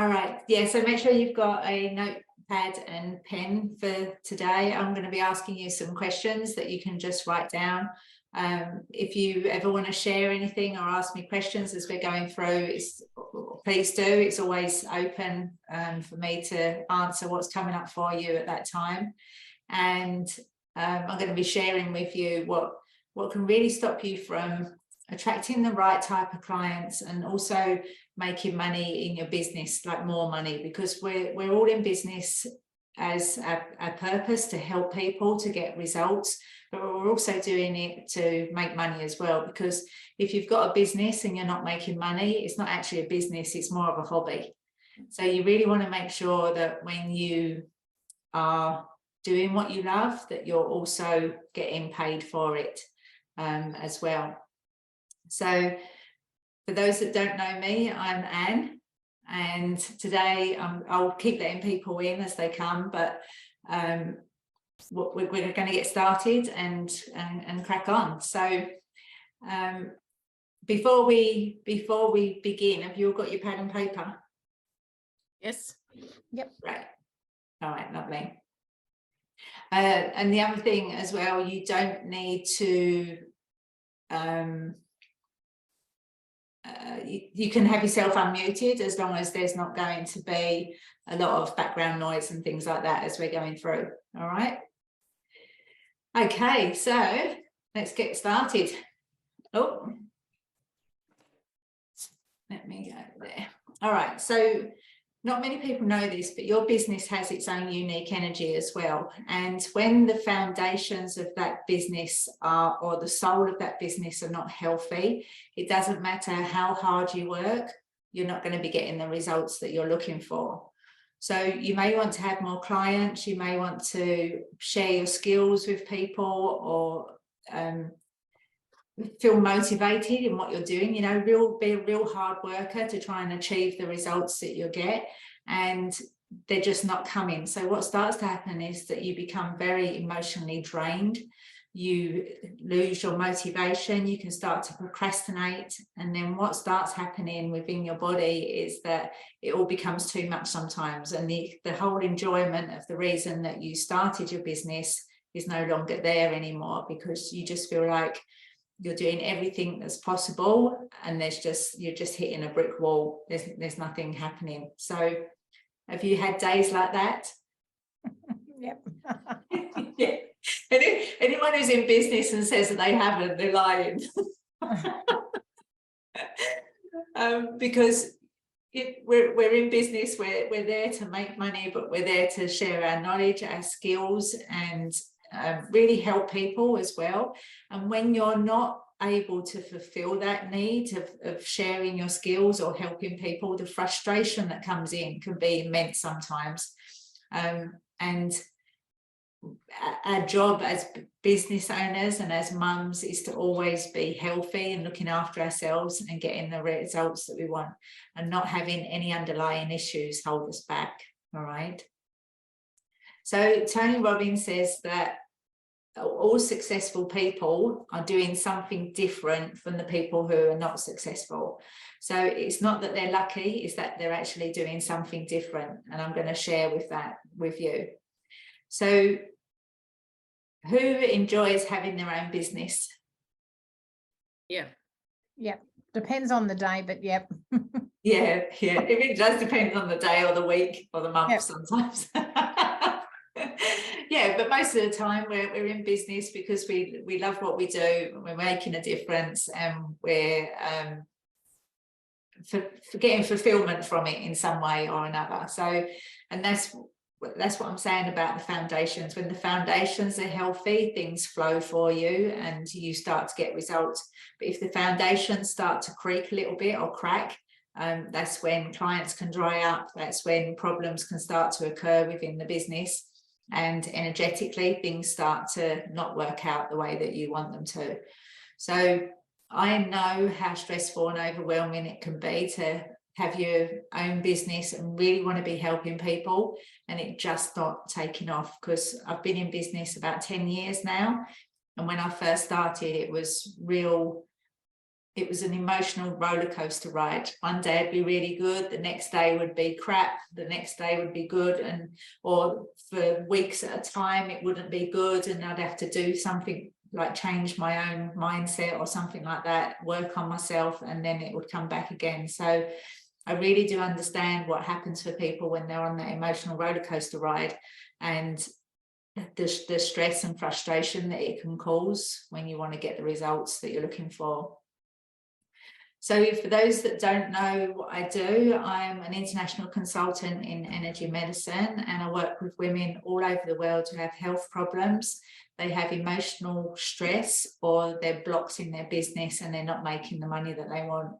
All right, yeah, so make sure you've got a notepad and pen for today. I'm going to be asking you some questions that you can just write down. If you ever want to share anything or ask me questions as we're going through, please do. It's always open for me to answer what's coming up for you at that time. And I'm going to be sharing with you what can really stop you from attracting the right type of clients and also making money in your business, like more money, because we're all in business as a purpose to help people to get results, but we're also doing it to make money as well. Because if you've got a business and you're not making money, it's not actually a business, it's more of a hobby. So you really want to make sure that when you are doing what you love, that you're also getting paid for it as well. So for those that don't know me, I'm Anne, and today I'll keep letting people in as they come, but we're going to get started and crack on. So before we begin, have you all got your pad and paper? Yes. Yep. Right. All right, lovely. And the other thing as well, you don't need to you can have yourself unmuted as long as there's not going to be a lot of background noise and things like that as we're going through. All right. Okay, so let's get started. Oh, let me go there. All right, so not many people know this, but your business has its own unique energy as well. And when the foundations of that business are, or the soul of that business are not healthy, it doesn't matter how hard you work, you're not going to be getting the results that you're looking for. So you may want to have more clients, you may want to share your skills with people, or feel motivated in what you're doing, you know, be a real hard worker to try and achieve the results that you get, and they're just not coming. So what starts to happen is that you become very emotionally drained, you lose your motivation, you can start to procrastinate, and then what starts happening within your body is that it all becomes too much sometimes, and the whole enjoyment of the reason that you started your business is no longer there anymore, because you just feel like you're doing everything that's possible and you're just hitting a brick wall. There's nothing happening. So have you had days like that? Yep. Yeah. Anyone who's in business and says that they haven't, they're lying. Because we're in business, we're there to make money, but we're there to share our knowledge, our skills, and really help people as well. And when you're not able to fulfill that need of sharing your skills or helping people, the frustration that comes in can be immense sometimes. And our job as business owners and as mums is to always be healthy and looking after ourselves and getting the results that we want, and not having any underlying issues hold us back. All right. So Tony Robbins says that all successful people are doing something different from the people who are not successful. So it's not that they're lucky, it's that they're actually doing something different. And I'm going to share with you. So who enjoys having their own business? Yeah. Yep. Depends on the day, but yep. Yeah. It really does depend on the day or the week or the month. Yep. Sometimes. Yeah, but most of the time we're in business because we love what we do, we're making a difference, and we're getting fulfillment from it in some way or another. So, and that's what I'm saying about the foundations. When the foundations are healthy, things flow for you and you start to get results. But if the foundations start to creak a little bit or crack, that's when clients can dry up, that's when problems can start to occur within the business, and energetically things start to not work out the way that you want them to. So I know how stressful and overwhelming it can be to have your own business and really want to be helping people, and it just not taking off, because I've been in business about 10 years now, and when I first started it was it was an emotional roller coaster ride. One day it'd be really good, the next day would be crap, the next day would be good, and or for weeks at a time it wouldn't be good, and I'd have to do something like change my own mindset or something like that, work on myself, and then it would come back again. So I really do understand what happens for people when they're on that emotional roller coaster ride, and the stress and frustration that it can cause when you want to get the results that you're looking for. So for those that don't know what I do, I'm an international consultant in energy medicine, and I work with women all over the world who have health problems. They have emotional stress, or they're blocked in their business and they're not making the money that they want.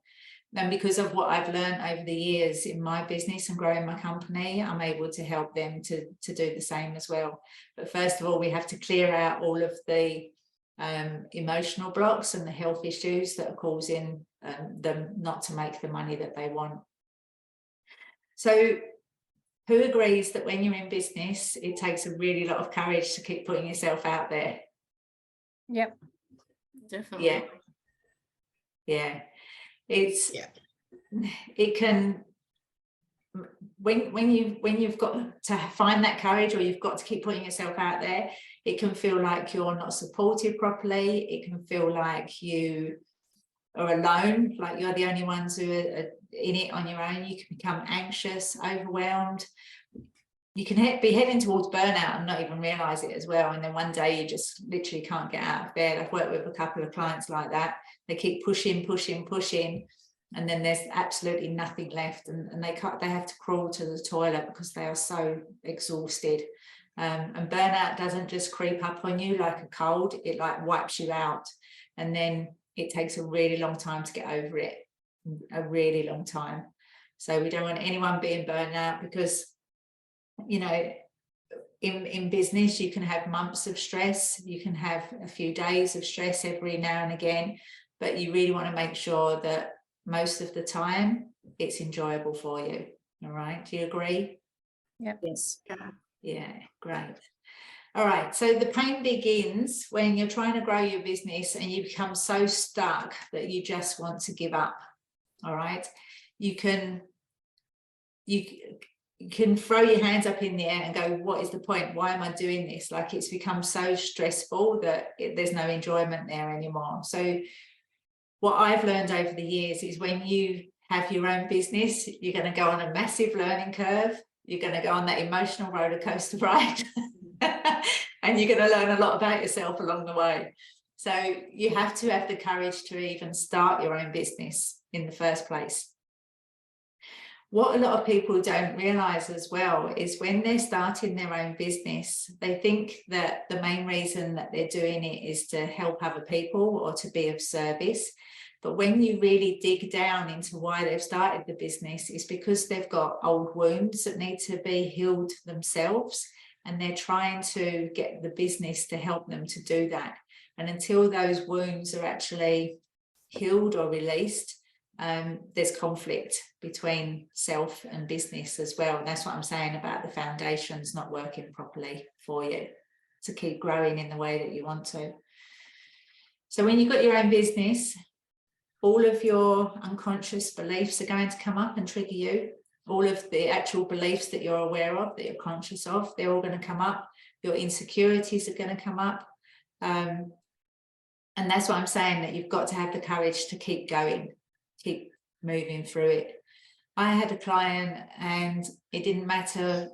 And because of what I've learned over the years in my business and growing my company, I'm able to help them to do the same as well. But first of all, we have to clear out all of the emotional blocks and the health issues that are causing them not to make the money that they want. So who agrees that when you're in business, it takes a really lot of courage to keep putting yourself out there? Yep. Definitely. Yeah. It can, when you've got to find that courage, or you've got to keep putting yourself out there, it can feel like you're not supported properly. It can feel like you are alone, like you're the only ones who are in it on your own. You can become anxious, overwhelmed. You can be heading towards burnout and not even realize it as well. And then one day you just literally can't get out of bed. I've worked with a couple of clients like that. They keep pushing, and then there's absolutely nothing left, and they have to crawl to the toilet because they are so exhausted. And burnout doesn't just creep up on you like a cold, it like wipes you out, and then it takes a really long time to get over it, a really long time. So we don't want anyone being burnt out, because you know, in business you can have months of stress, you can have a few days of stress every now and again, but you really want to make sure that most of the time it's enjoyable for you. All right, do you agree? Yep. Yes. Yeah, great. All right, so the pain begins when you're trying to grow your business and you become so stuck that you just want to give up. All right, you can throw your hands up in the air and go, what is the point? Why am I doing this? Like, it's become so stressful that there's no enjoyment there anymore. So what I've learned over the years is when you have your own business, you're going to go on a massive learning curve. You're going to go on that emotional roller coaster ride, and you're going to learn a lot about yourself along the way. So you have to have the courage to even start your own business in the first place. What a lot of people don't realize as well is when they're starting their own business, they think that the main reason that they're doing it is to help other people or to be of service. But when you really dig down into why they've started the business, it's because they've got old wounds that need to be healed themselves, and they're trying to get the business to help them to do that. And until those wounds are actually healed or released, there's conflict between self and business as well. And that's what I'm saying about the foundations not working properly for you to keep growing in the way that you want to. So when you've got your own business, all of your unconscious beliefs are going to come up and trigger you. All of the actual beliefs that you're aware of, that you're conscious of, they're all going to come up. Your insecurities are going to come up. And that's what I'm saying, that you've got to have the courage to keep going, keep moving through it. I had a client and it didn't matter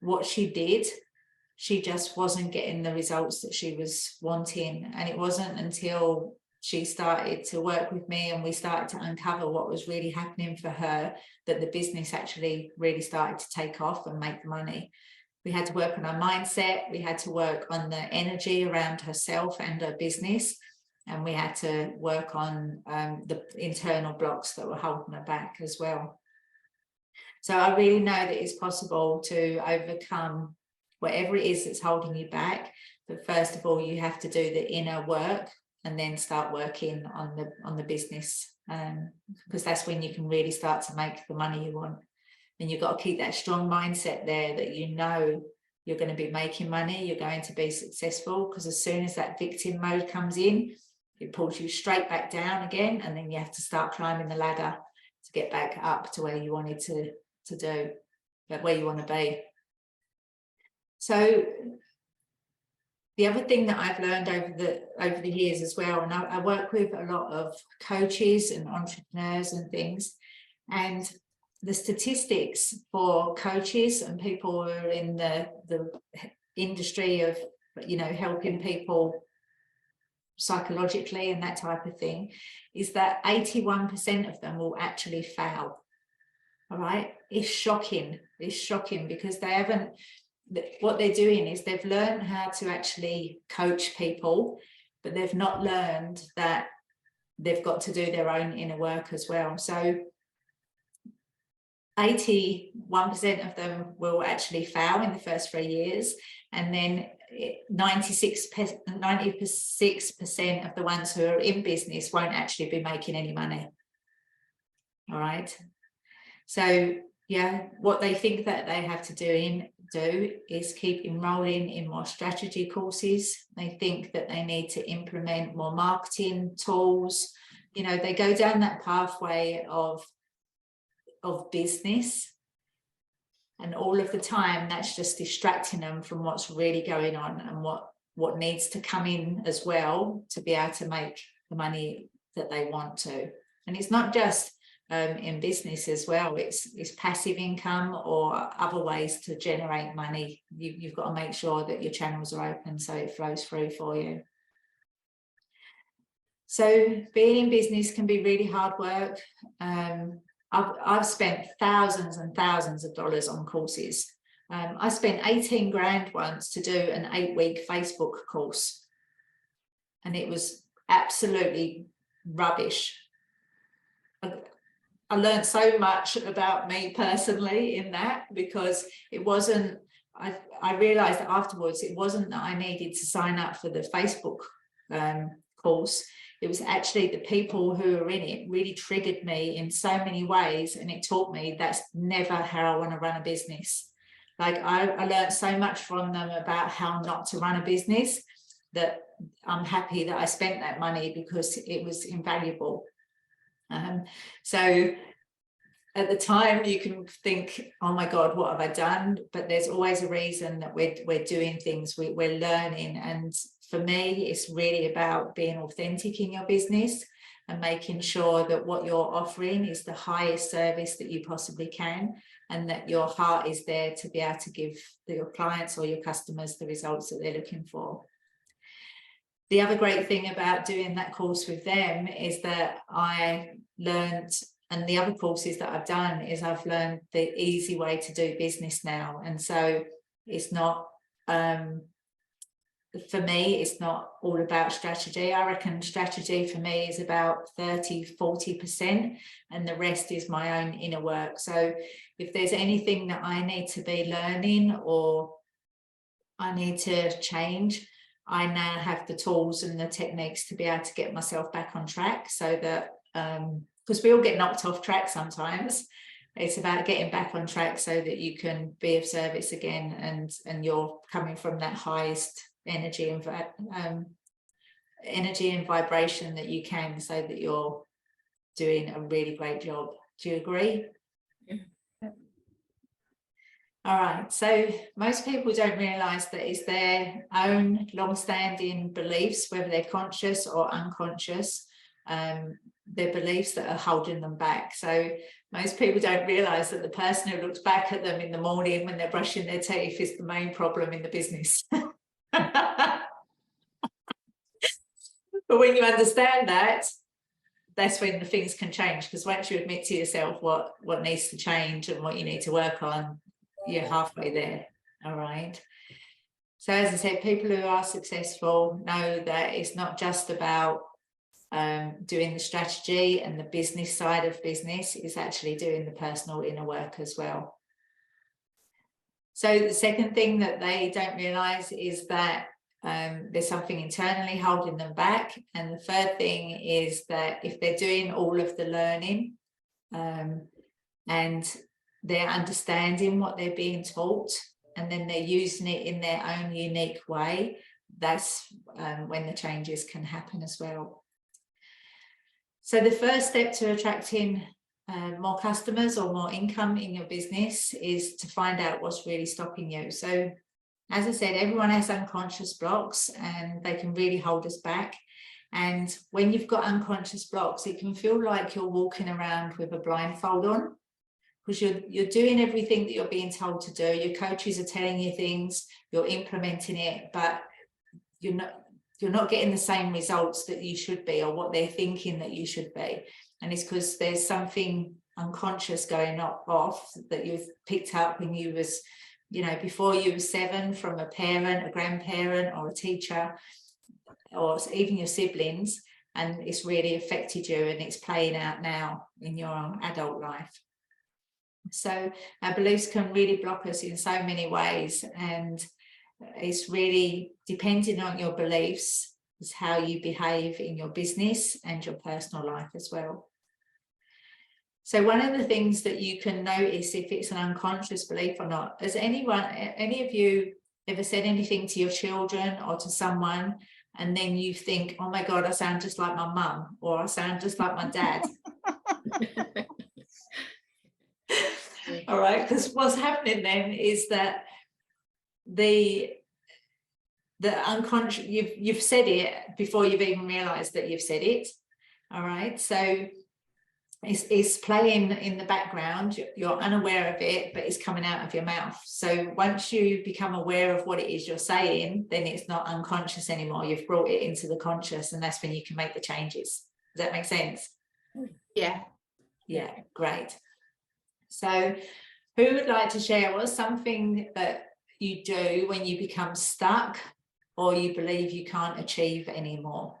what she did, she just wasn't getting the results that she was wanting. And it wasn't until she started to work with me and we started to uncover what was really happening for her that the business actually really started to take off and make money. We had to work on her mindset, we had to work on the energy around herself and her business, and we had to work on the internal blocks that were holding her back as well. So I really know that it's possible to overcome whatever it is that's holding you back. But first of all, you have to do the inner work and then start working on the business, because that's when you can really start to make the money you want. And you've got to keep that strong mindset there that you know you're going to be making money, you're going to be successful, because as soon as that victim mode comes in, it pulls you straight back down again, and then you have to start climbing the ladder to get back up to where you wanted to do, where you want to be. So the other thing that I've learned over the years as well, and I work with a lot of coaches and entrepreneurs and things, and the statistics for coaches and people who are in the industry of, you know, helping people psychologically and that type of thing, is that 81% of them will actually fail. All right, it's shocking. It's shocking because they haven't, what they're doing is they've learned how to actually coach people, but they've not learned that they've got to do their own inner work as well. So 81% of them will actually fail in the first 3 years, and then 96% of the ones who are in business won't actually be making any money. All right, so yeah, what they think that they have to do is keep enrolling in more strategy courses. They think that they need to implement more marketing tools. You know, they go down that pathway of business, and all of the time that's just distracting them from what's really going on and what needs to come in as well to be able to make the money that they want to. And it's not just in business as well, it's passive income or other ways to generate money. You've got to make sure that your channels are open so it flows through for you. So being in business can be really hard work. I've spent thousands and thousands of dollars on courses. I spent 18 grand once to do an 8-week Facebook course, and it was absolutely rubbish. I learned so much about me personally in that, because it wasn't, I realized that afterwards, it wasn't that I needed to sign up for the Facebook course. It was actually the people who were in it really triggered me in so many ways, and it taught me that's never how I want to run a business. Like I learned so much from them about how not to run a business, that I'm happy that I spent that money because it was invaluable. So at the time you can think, oh my God, what have I done? But there's always a reason that we're doing things, we're learning. And for me, it's really about being authentic in your business and making sure that what you're offering is the highest service that you possibly can, and that your heart is there to be able to give your clients or your customers the results that they're looking for. The other great thing about doing that course with them is that I learned, and the other courses that I've done, is I've learned the easy way to do business now. And so it's not, for me, it's not all about strategy. I reckon strategy for me is about 30-40%, and the rest is my own inner work. So if there's anything that I need to be learning or I need to change, I now have the tools and the techniques to be able to get myself back on track, so that because we all get knocked off track sometimes. It's about getting back on track so that you can be of service again, and you're coming from that highest energy and vibration that you can, so that you're doing a really great job. Do you agree? Yeah. All right, so most people don't realize that it's their own long-standing beliefs, whether they're conscious or unconscious, their beliefs that are holding them back. So most people don't realize that the person who looks back at them in the morning when they're brushing their teeth is the main problem in the business. But when you understand that, that's when the things can change, because once you admit to yourself what needs to change and what you need to work on, you're halfway there. All right. So as I said, people who are successful know that it's not just about doing the strategy and the business side of business, it's actually doing the personal inner work as well. So the second thing that they don't realize is that there's something internally holding them back. And the third thing is that if they're doing all of the learning and they're understanding what they're being taught, and then they're using it in their own unique way, that's when the changes can happen as well. So the first step to attracting more customers or more income in your business is to find out what's really stopping you. So as I said, everyone has unconscious blocks and they can really hold us back. And when you've got unconscious blocks, it can feel like you're walking around with a blindfold on, because you're doing everything that you're being told to do. Your coaches are telling you things, you're implementing it, but you're not getting the same results that you should be, or what they're thinking that you should be. And it's because there's something unconscious going off that you've picked up when you was, before you were 7, from a parent, a grandparent, or a teacher, or even your siblings, and it's really affected you, and it's playing out now in your adult life. So our beliefs can really block us in so many ways, and it's really depending on your beliefs is how you behave in your business and your personal life as well. So one of the things that you can notice if it's an unconscious belief or not, has any of you ever said anything to your children or to someone, and then you think, oh my God, I sound just like my mum, or I sound just like my dad? All right, because what's happening then is that the unconscious, you've said it before you've even realized that you've said it. All right, so it's playing in the background, you're unaware of it, but it's coming out of your mouth. So once you become aware of what it is you're saying, then it's not unconscious anymore. You've brought it into the conscious, and that's when you can make the changes. Does that make sense? Yeah. Yeah, great. So who would like to share what's something that you do when you become stuck or you believe you can't achieve anymore?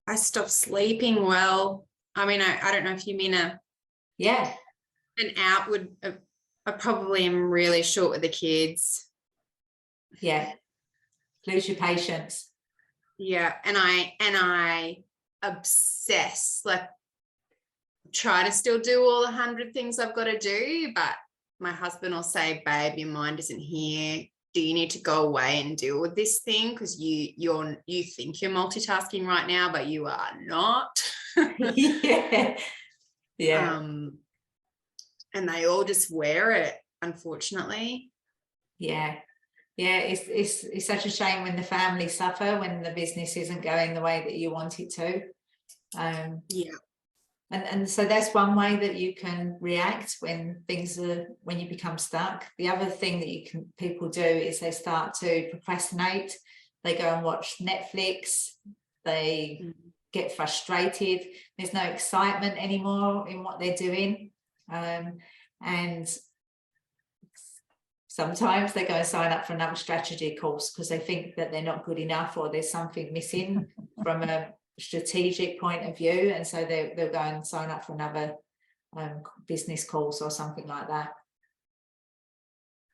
I stopped sleeping well. I mean, I don't know if you mean an outward. I probably am really short with the kids. Yeah, lose your patience. Yeah, and I obsess, like try to still do all the 100 things I've got to do, but my husband will say, babe, your mind isn't here. Do you need to go away and deal with this thing? Because you think you're multitasking right now, but you are not. Yeah. And they all just wear it, unfortunately. Yeah. It's such a shame when the family suffer, when the business isn't going the way that you want it to. And so that's one way that you can react when you become stuck. The other thing that people do is they start to procrastinate. They go and watch Netflix. They get frustrated. There's no excitement anymore in what they're doing. And sometimes they go and sign up for another strategy course because they think that they're not good enough, or there's something missing from a strategic point of view, and so they'll go and sign up for another business course or something like that.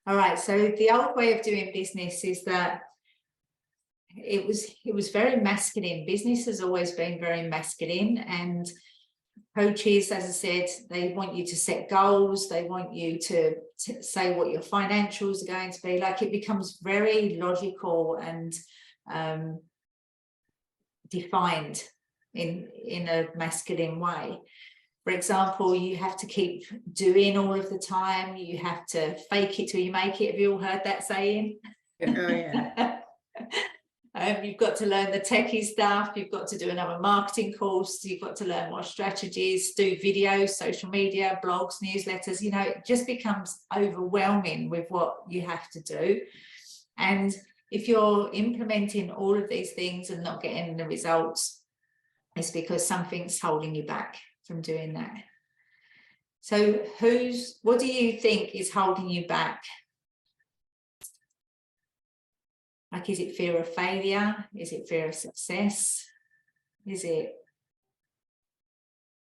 All right, so the old way of doing business is that it was very masculine. Business has always been very masculine, and coaches, as I said, they want you to set goals, they want you to say what your financials are going to be. Like, it becomes very logical and defined in a masculine way. For example, you have to keep doing all of the time, you have to fake it till you make it. Have you all heard that saying? Oh yeah. You've got to learn the techie stuff, you've got to do another marketing course, you've got to learn more strategies, do videos, social media, blogs, newsletters. It just becomes overwhelming with what you have to do. And if you're implementing all of these things and not getting the results, it's because something's holding you back from doing that. So what do you think is holding you back? Like, is it fear of failure? Is it fear of success? Is it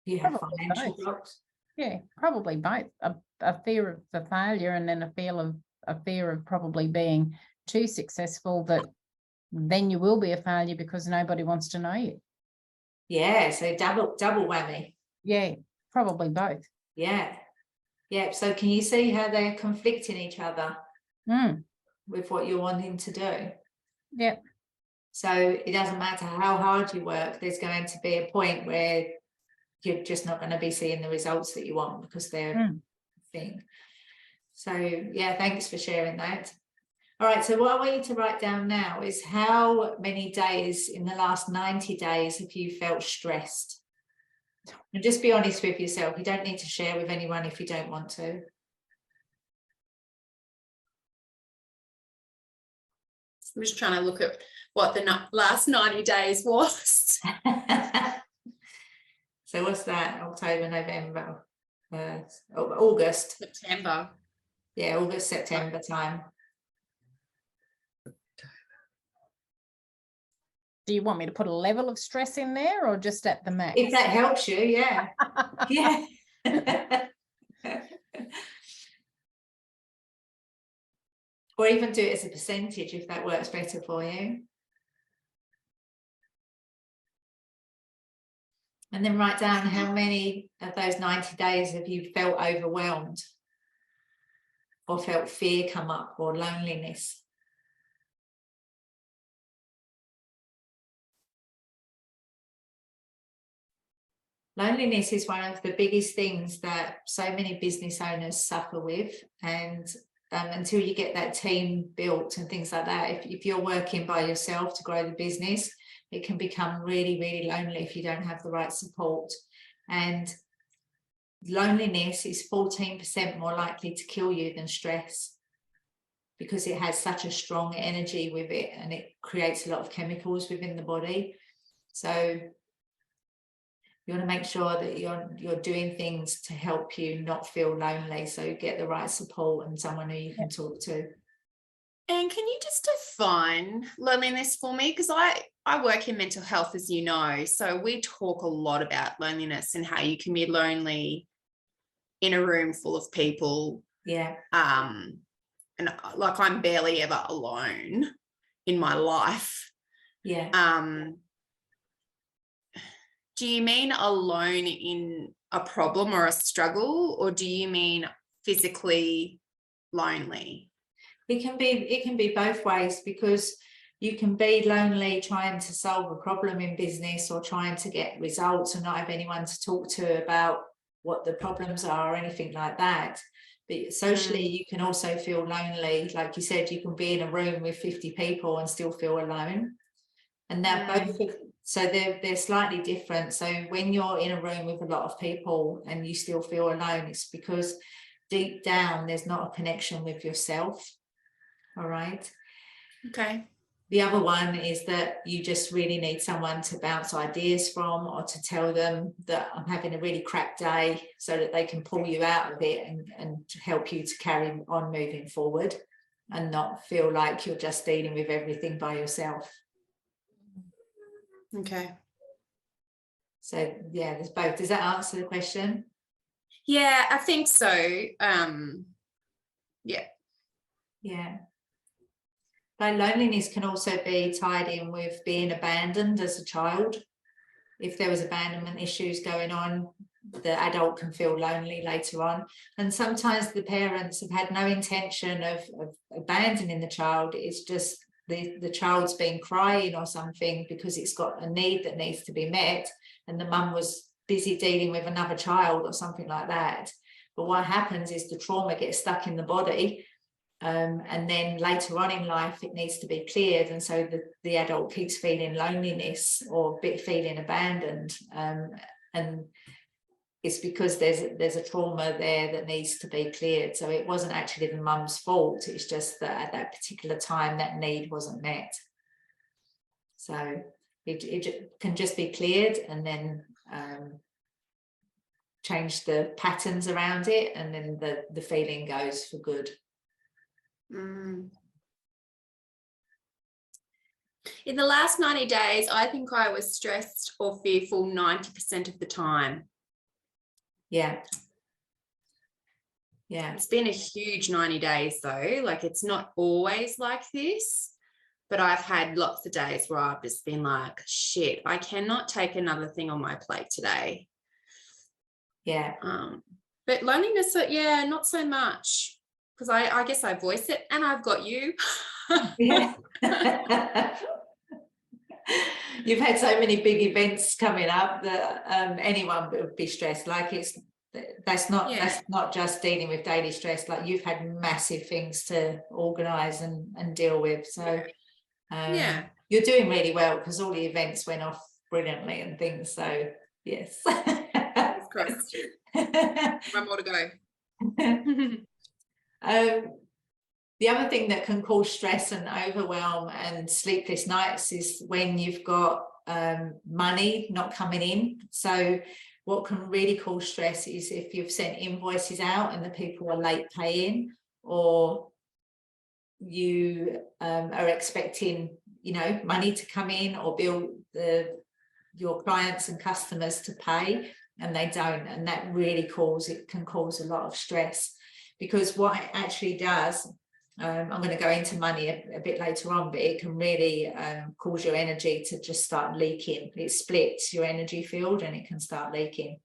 you have Probably financial both. blocks? Yeah, probably both. A fear of the failure, and then a fear of probably being too successful, that then you will be a failure because nobody wants to know you. Yeah, so double whammy. Yeah, probably both. Yeah. So can you see how they're conflicting each other? with what you're wanting to do. Yep. So it doesn't matter how hard you work, there's going to be a point where you're just not going to be seeing the results that you want because they're a thing. So yeah, thanks for sharing that. All right, so what I want you to write down now is how many days in the last 90 days have you felt stressed? And just be honest with yourself. You don't need to share with anyone if you don't want to. I'm just trying to look at what the last 90 days was. So what's that? October, November, August. September. Yeah, August, September time. Do you want me to put a level of stress in there or just at the max? If that helps you, yeah. Yeah. Or even do it as a percentage if that works better for you. And then write down how many of those 90 days have you felt overwhelmed or felt fear come up or loneliness. Loneliness is one of the biggest things that so many business owners suffer with, and until you get that team built and things like that, if you're working by yourself to grow the business, it can become really, really lonely if you don't have the right support. And loneliness is 14% more likely to kill you than stress, because it has such a strong energy with it and it creates a lot of chemicals within the body. So you want to make sure that you're doing things to help you not feel lonely. So get the right support and someone who you can talk to. And can you just define loneliness for me? Because I work in mental health, as you know. So we talk a lot about loneliness and how you can be lonely in a room full of people. Yeah. And like I'm barely ever alone in my life. Yeah. Do you mean alone in a problem or a struggle, or do you mean physically lonely? It can be both ways, because you can be lonely trying to solve a problem in business or trying to get results and not have anyone to talk to about what the problems are or anything like that. But socially, you can also feel lonely. Like you said, you can be in a room with 50 people and still feel alone. And they're both, so they're slightly different. So when you're in a room with a lot of people and you still feel alone, it's because deep down there's not a connection with yourself. All right. Okay. The other one is that you just really need someone to bounce ideas from, or to tell them that I'm having a really crap day, so that they can pull you out of it and help you to carry on moving forward and not feel like you're just dealing with everything by yourself. Okay. So yeah, there's both. Does that answer the question? Yeah, I think so. Yeah. Yeah. But loneliness can also be tied in with being abandoned as a child. If there was abandonment issues going on, the adult can feel lonely later on. And sometimes the parents have had no intention of abandoning the child. It's just the child's been crying or something because it's got a need that needs to be met, and the mum was busy dealing with another child or something like that. But what happens is the trauma gets stuck in the body, and then later on in life it needs to be cleared, and so the adult keeps feeling loneliness or feeling abandoned, and it's because there's a trauma there that needs to be cleared. So it wasn't actually the mum's fault, it's just that at that particular time that need wasn't met. So it can just be cleared, and then change the patterns around it, and then the feeling goes for good. In the last 90 days, I think I was stressed or fearful 90% of the time. Yeah. Yeah. It's been a huge 90 days though. Like, it's not always like this, but I've had lots of days where I've just been like, shit, I cannot take another thing on my plate today. Yeah. But loneliness, yeah, not so much. because I guess I voice it, and I've got you. Yeah. You've had so many big events coming up that anyone would be stressed. Like that's not just dealing with daily stress. Like you've had massive things to organise and deal with. So you're doing really well because all the events went off brilliantly and things. So yes. Fingers crossed. One more to go. The other thing that can cause stress and overwhelm and sleepless nights is when you've got money not coming in. So what can really cause stress is if you've sent invoices out and the people are late paying, or you are expecting, you know, money to come in or bill your clients and customers to pay and they don't, and that really can cause a lot of stress, because what it actually does, I'm going to go into money a bit later on, but it can really cause your energy to just start leaking. It splits your energy field and it can start leaking.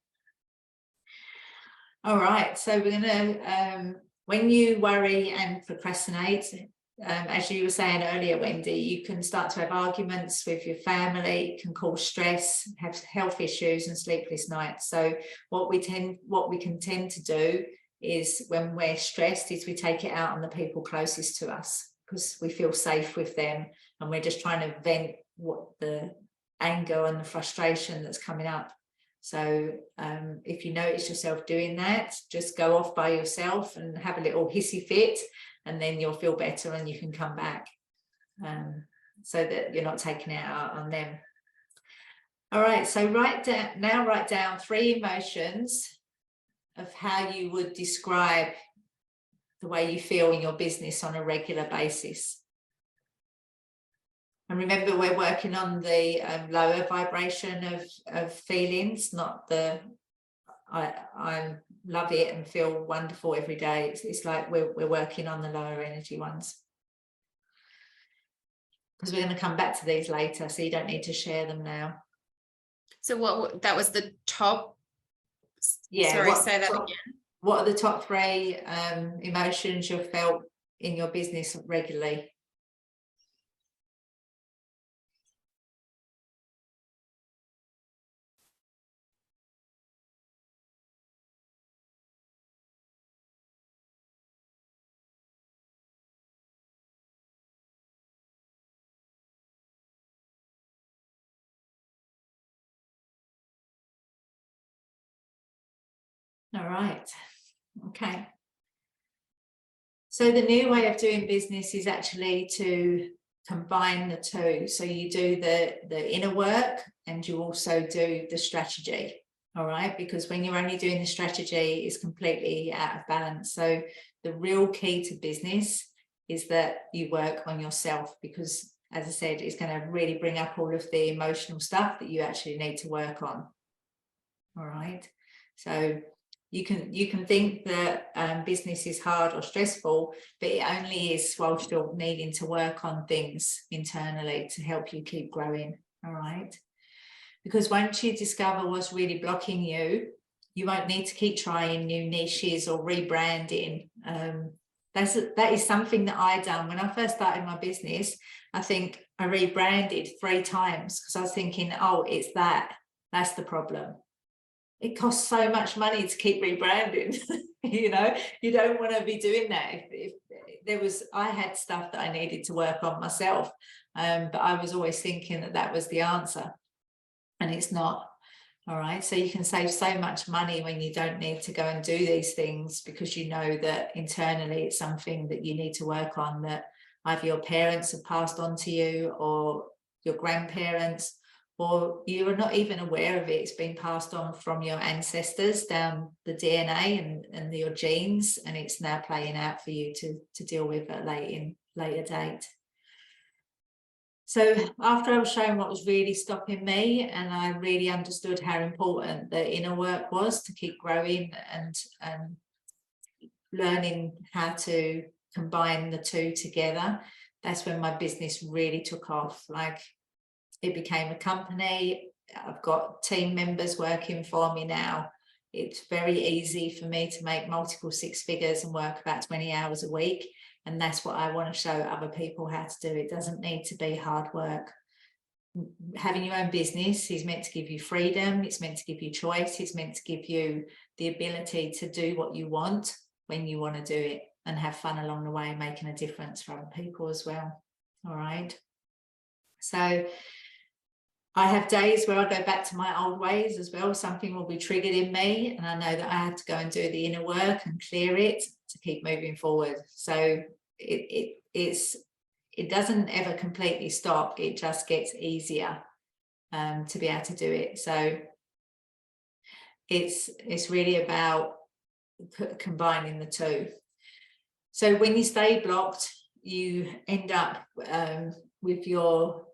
All right, so we're going to, when you worry and procrastinate, as you were saying earlier, Wendy, you can start to have arguments with your family, it can cause stress, have health issues and sleepless nights. So what we can tend to do is, when we're stressed, is we take it out on the people closest to us because we feel safe with them and we're just trying to vent what the anger and the frustration that's coming up. So if you notice yourself doing that, just go off by yourself and have a little hissy fit, and then you'll feel better and you can come back, so that you're not taking it out on them. All right, so write down 3 emotions of how you would describe the way you feel in your business on a regular basis. And remember, we're working on the lower vibration of feelings, not the I love it and feel wonderful every day. It's like we're working on the lower energy ones, because we're going to come back to these later, so you don't need to share them now. So that was the top. Yeah. Sorry, say that again. What are the top 3 emotions you've felt in your business regularly? All right. Okay. So the new way of doing business is actually to combine the 2. So you do the inner work and you also do the strategy. All right, because when you're only doing the strategy, it's completely out of balance. So the real key to business is that you work on yourself, because as I said, it's going to really bring up all of the emotional stuff that you actually need to work on. All right, so you can think that business is hard or stressful, but it only is whilst you're needing to work on things internally to help you keep growing. All right, because once you discover what's really blocking you, you won't need to keep trying new niches or rebranding. That is something that I done when I first started my business. I think I rebranded 3 times because I was thinking, oh, it's that's the problem. It costs so much money to keep rebranding. You know, you don't want to be doing that. If I had stuff that I needed to work on myself, but I was always thinking that was the answer, and it's not. All right, so you can save so much money when you don't need to go and do these things, because you know that internally it's something that you need to work on, that either your parents have passed on to you, or your grandparents, or you're not even aware of it. It's been passed on from your ancestors down the DNA and your genes, and it's now playing out for you to deal with at a later date. So after I was shown what was really stopping me, and I really understood how important the inner work was to keep growing and learning how to combine the 2 together, that's when my business really took off. Like, it became a company. I've got team members working for me now. it's very easy for me to make multiple six figures and work about 20 hours a week. And that's what I want to show other people how to do. It doesn't need to be hard work. Having your own business is meant to give you freedom. It's meant to give you choice. It's meant to give you the ability to do what you want when you want to do it, and have fun along the way, making a difference for other people as well. All right. So I have days where I go back to my old ways as well. Something will be triggered in me, and I know that I have to go and do the inner work and clear it to keep moving forward. So it doesn't ever completely stop. It just gets easier to be able to do it. So it's really about combining the two. So when you stay blocked, you end up with your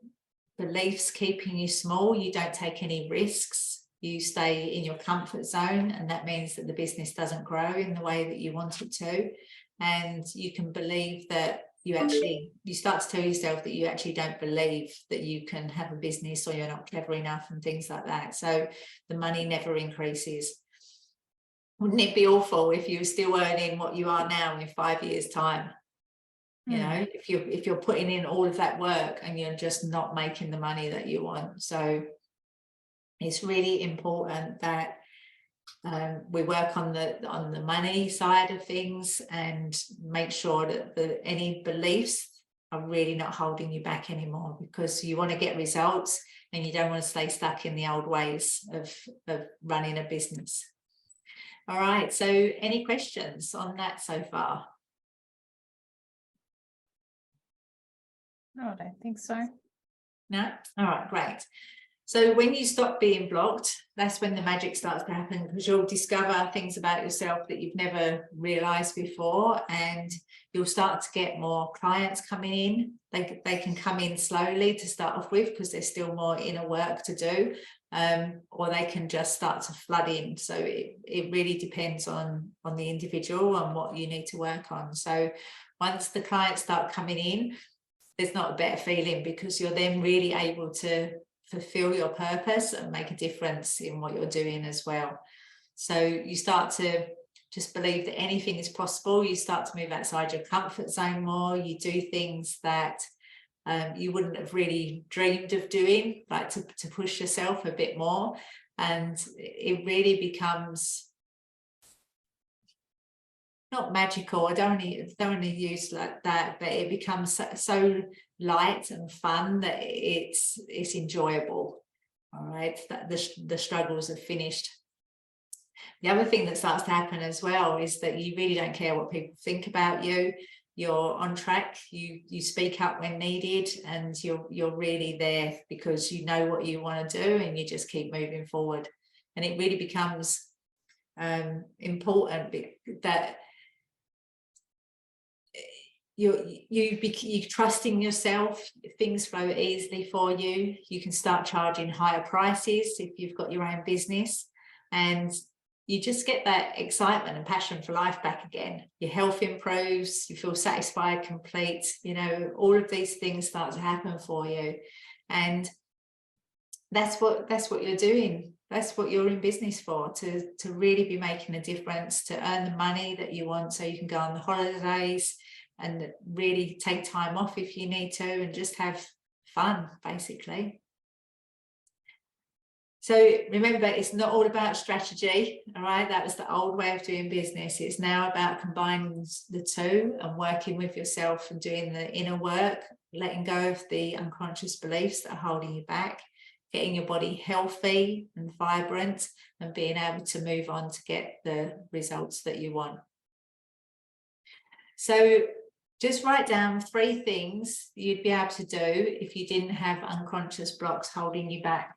beliefs keeping you small. You don't take any risks. You stay in your comfort zone, and that means that the business doesn't grow in the way that you want it to. And you can believe that you start to tell yourself that you actually don't believe that you can have a business, or you're not clever enough and things like that. So the money never increases. Wouldn't it be awful if you were still earning what you are now in 5 years' time? You know, if you're putting in all of that work and you're just not making the money that you want. So it's really important that we work on the money side of things, and make sure that any beliefs are really not holding you back anymore, because you want to get results and you don't want to stay stuck in the old ways of running a business. All right, so any questions on that so far? No, I don't think so. No? All right, great. So when you stop being blocked, that's when the magic starts to happen, because you'll discover things about yourself that you've never realized before, and you'll start to get more clients coming in. They can come in slowly to start off with, because there's still more inner work to do, or they can just start to flood in. So it really depends on the individual and what you need to work on. So once the clients start coming in, there's not a better feeling, because you're then really able to fulfill your purpose and make a difference in what you're doing as well. So you start to just believe that anything is possible. You start to move outside your comfort zone more. You do things that you wouldn't have really dreamed of doing, like to push yourself a bit more. And it really becomes not magical. I don't want to use like that, but it becomes so light and fun that it's enjoyable. All right, that the struggles are finished. The other thing that starts to happen as well is that you really don't care what people think about you. You're on track. You speak up when needed, and you're really there because you know what you want to do, and you just keep moving forward. And it really becomes important that you trusting yourself. Things flow easily for you. You can start charging higher prices if you've got your own business, and you just get that excitement and passion for life back again. Your health improves, you feel satisfied, complete, you know, all of these things start to happen for you. And that's what you're doing. That's what you're in business for, to really be making a difference, to earn the money that you want so you can go on the holidays and really take time off if you need to, and just have fun, basically. So remember, it's not all about strategy, all right? That was the old way of doing business. It's now about combining the two and working with yourself and doing the inner work, letting go of the unconscious beliefs that are holding you back, getting your body healthy and vibrant, and being able to move on to get the results that you want. So just write down 3 things you'd be able to do if you didn't have unconscious blocks holding you back.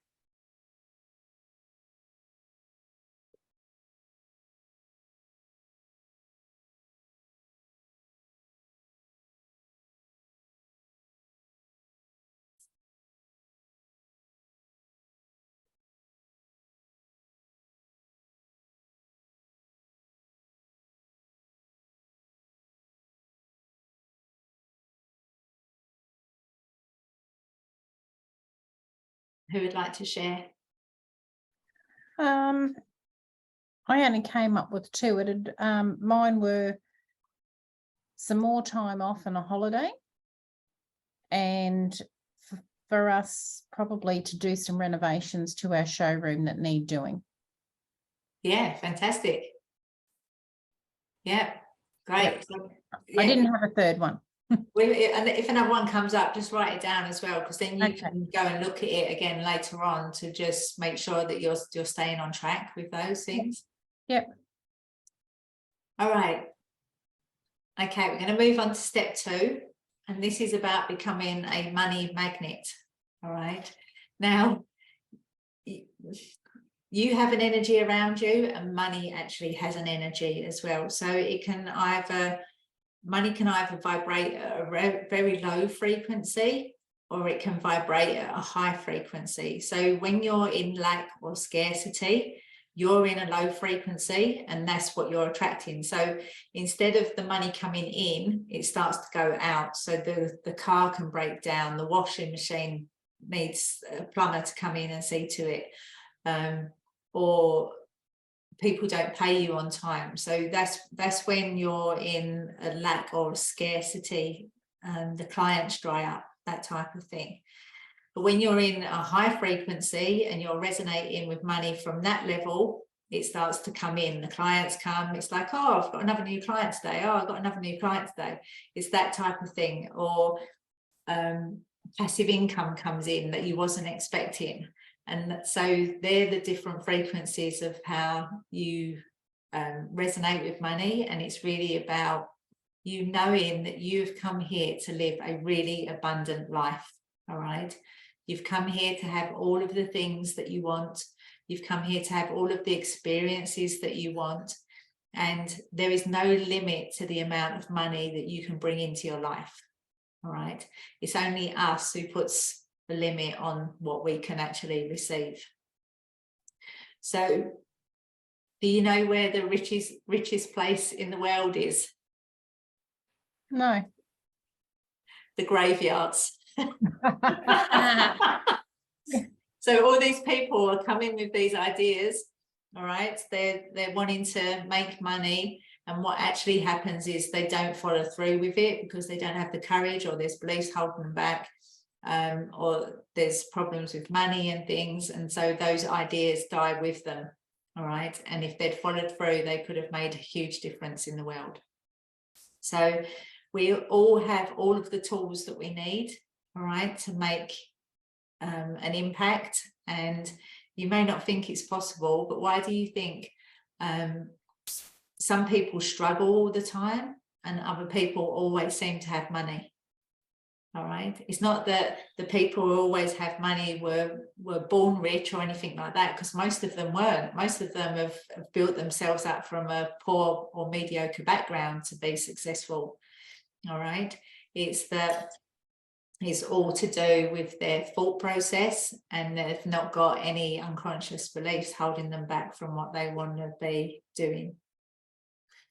Who would like to share? I only came up with two. Mine were some more time off and a holiday, and for us probably to do some renovations to our showroom that need doing. Yeah, fantastic. Yeah, great. Yep. So, I didn't have a third one. and if another one comes up, just write it down as well, because then you can go and look at it again later on to just make sure that you're staying on track with those things. Yep. All right. Okay, we're going to move on to step 2, and this is about becoming a money magnet. All right. Now, you have an energy around you, and money actually has an energy as well. So it can money can either vibrate at a very low frequency, or it can vibrate at a high frequency. So when you're in lack or scarcity, you're in a low frequency, and that's what you're attracting. So instead of the money coming in, it starts to go out. So the car can break down, the washing machine needs a plumber to come in and see to it, or people don't pay you on time. So that's when you're in a lack or a scarcity, and the clients dry up, that type of thing. But when you're in a high frequency and you're resonating with money from that level, it starts to come in. The clients come, it's like, oh, I've got another new client today. Oh, I've got another new client today. It's that type of thing. Or passive income comes in that you wasn't expecting. And so they're the different frequencies of how you resonate with money. And it's really about you knowing that you've come here to live a really abundant life. All right. You've come here to have all of the things that you want. You've come here to have all of the experiences that you want. And there is no limit to the amount of money that you can bring into your life. All right. It's only us who puts the limit on what we can actually receive. So do you know where the richest place in the world is? No. The graveyards. So all these people are coming with these ideas, all right? They're wanting to make money, and what actually happens is they don't follow through with it because they don't have the courage, or there's beliefs holding them back, or there's problems with money and things, and so those ideas die with them, all right? And if they'd followed through, they could have made a huge difference in the world. So we all have all of the tools that we need, all right, to make an impact. And you may not think it's possible, but why do you think some people struggle all the time and other people always seem to have money? All right, it's not that the people who always have money were born rich or anything like that, because most of them weren't. Most of them have built themselves up from a poor or mediocre background to be successful. All right, it's all to do with their thought process, and they've not got any unconscious beliefs holding them back from what they want to be doing.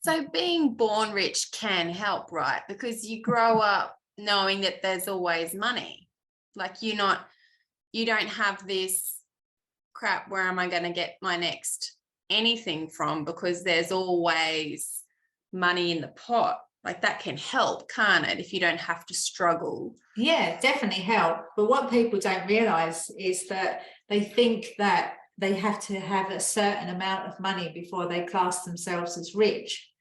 So being born rich can help, right? Because you grow up knowing that there's always money. Like you don't have this crap, where am I going to get my next anything from, because there's always money in the pot. Like that can help, can't it, if you don't have to struggle? Yeah, definitely help. But what people don't realize is that they think that they have to have a certain amount of money before they class themselves as rich.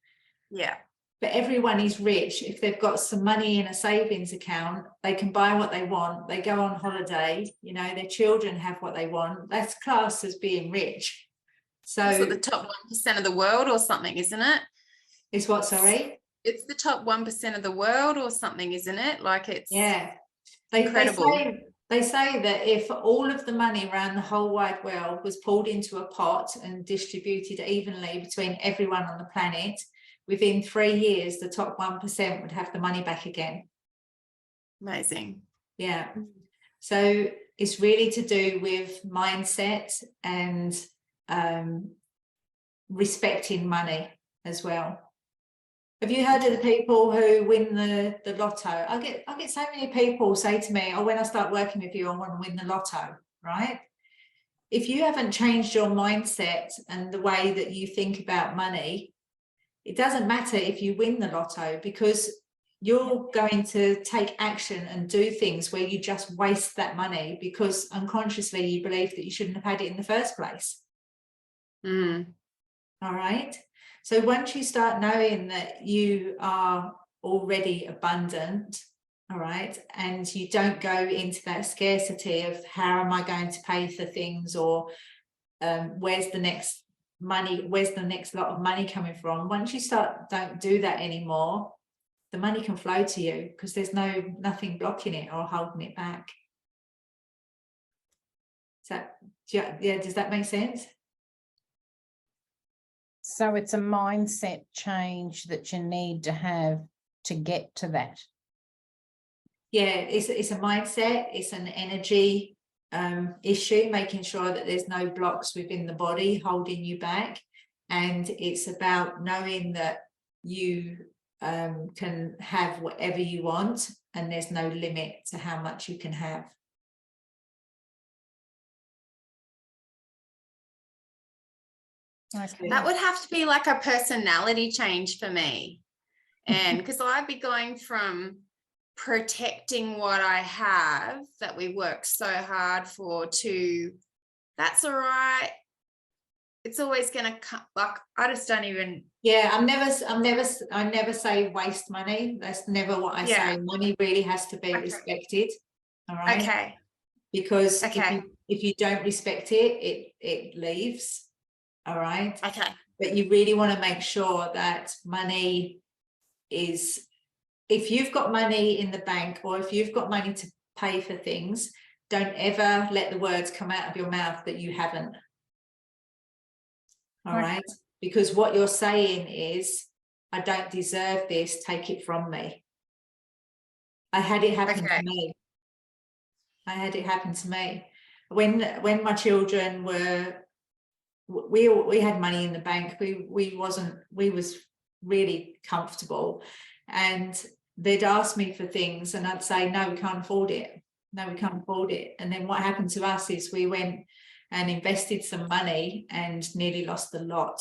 Yeah. But everyone is rich. If they've got some money in a savings account, they can buy what they want. They go on holiday, you know, their children have what they want. That's classed as being rich. So it's like the top 1% of the world or something, isn't it? It's what, sorry? It's the top 1% of the world or something, isn't it? Like it's incredible. They say that if all of the money around the whole wide world was pulled into a pot and distributed evenly between everyone on the planet, within 3 years, the top 1% would have the money back again. Amazing. Yeah. So it's really to do with mindset and respecting money as well. Have you heard of the people who win the lotto? I get so many people say to me, oh, when I start working with you, I want to win the lotto, right? if you haven't changed your mindset and the way that you think about money, it doesn't matter if you win the lotto, because you're going to take action and do things where you just waste that money because unconsciously you believe that you shouldn't have had it in the first place. Mm. All right. So once you start knowing that you are already abundant, all right, and you don't go into that scarcity of how am I going to pay for things, or where's the next lot of money coming from? Once you don't do that anymore, the money can flow to you because there's nothing blocking it or holding it back. So yeah, does that make sense? So it's a mindset change that you need to have to get to that. Yeah, it's a mindset, it's an energy issue, making sure that there's no blocks within the body holding you back. And it's about knowing that you can have whatever you want and there's no limit to how much you can have. Okay. That would have to be like a personality change for me. And because I'd be going from protecting what I have that we work so hard for to that's all right. It's always going to come. Like, I just don't even. Yeah, I never say waste money. That's never what I say. Money really has to be respected. All right. Okay. Because if you don't respect it, it leaves. All right. Okay. But you really want to make sure that money is, if you've got money in the bank or if you've got money to pay for things, don't ever let the words come out of your mouth that you haven't. All right. Because what you're saying is, I don't deserve this, take it from me. I had it happen to me. I had it happen to me. When my children were, we had money in the bank. We was really comfortable, and they'd ask me for things and I'd say, no, we can't afford it. No, we can't afford it. And then what happened to us is we went and invested some money and nearly lost the lot.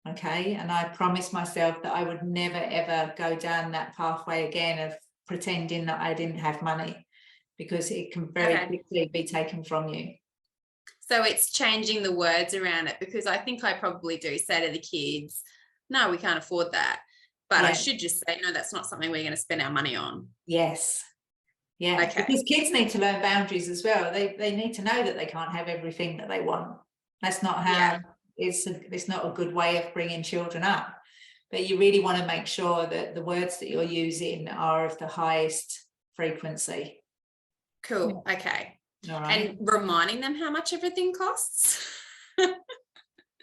Okay. And I promised myself that I would never, ever go down that pathway again of pretending that I didn't have money, because it can very quickly be taken from you. So it's changing the words around it, because I think I probably do say to the kids, no, we can't afford that. But I should just say, no, that's not something we're going to spend our money on. Yes. Yeah. Okay. Because kids need to learn boundaries as well. They need to know that they can't have everything that they want. That's not how it's not a good way of bringing children up. But you really want to make sure that the words that you're using are of the highest frequency. Cool. Okay. All right. And reminding them how much everything costs.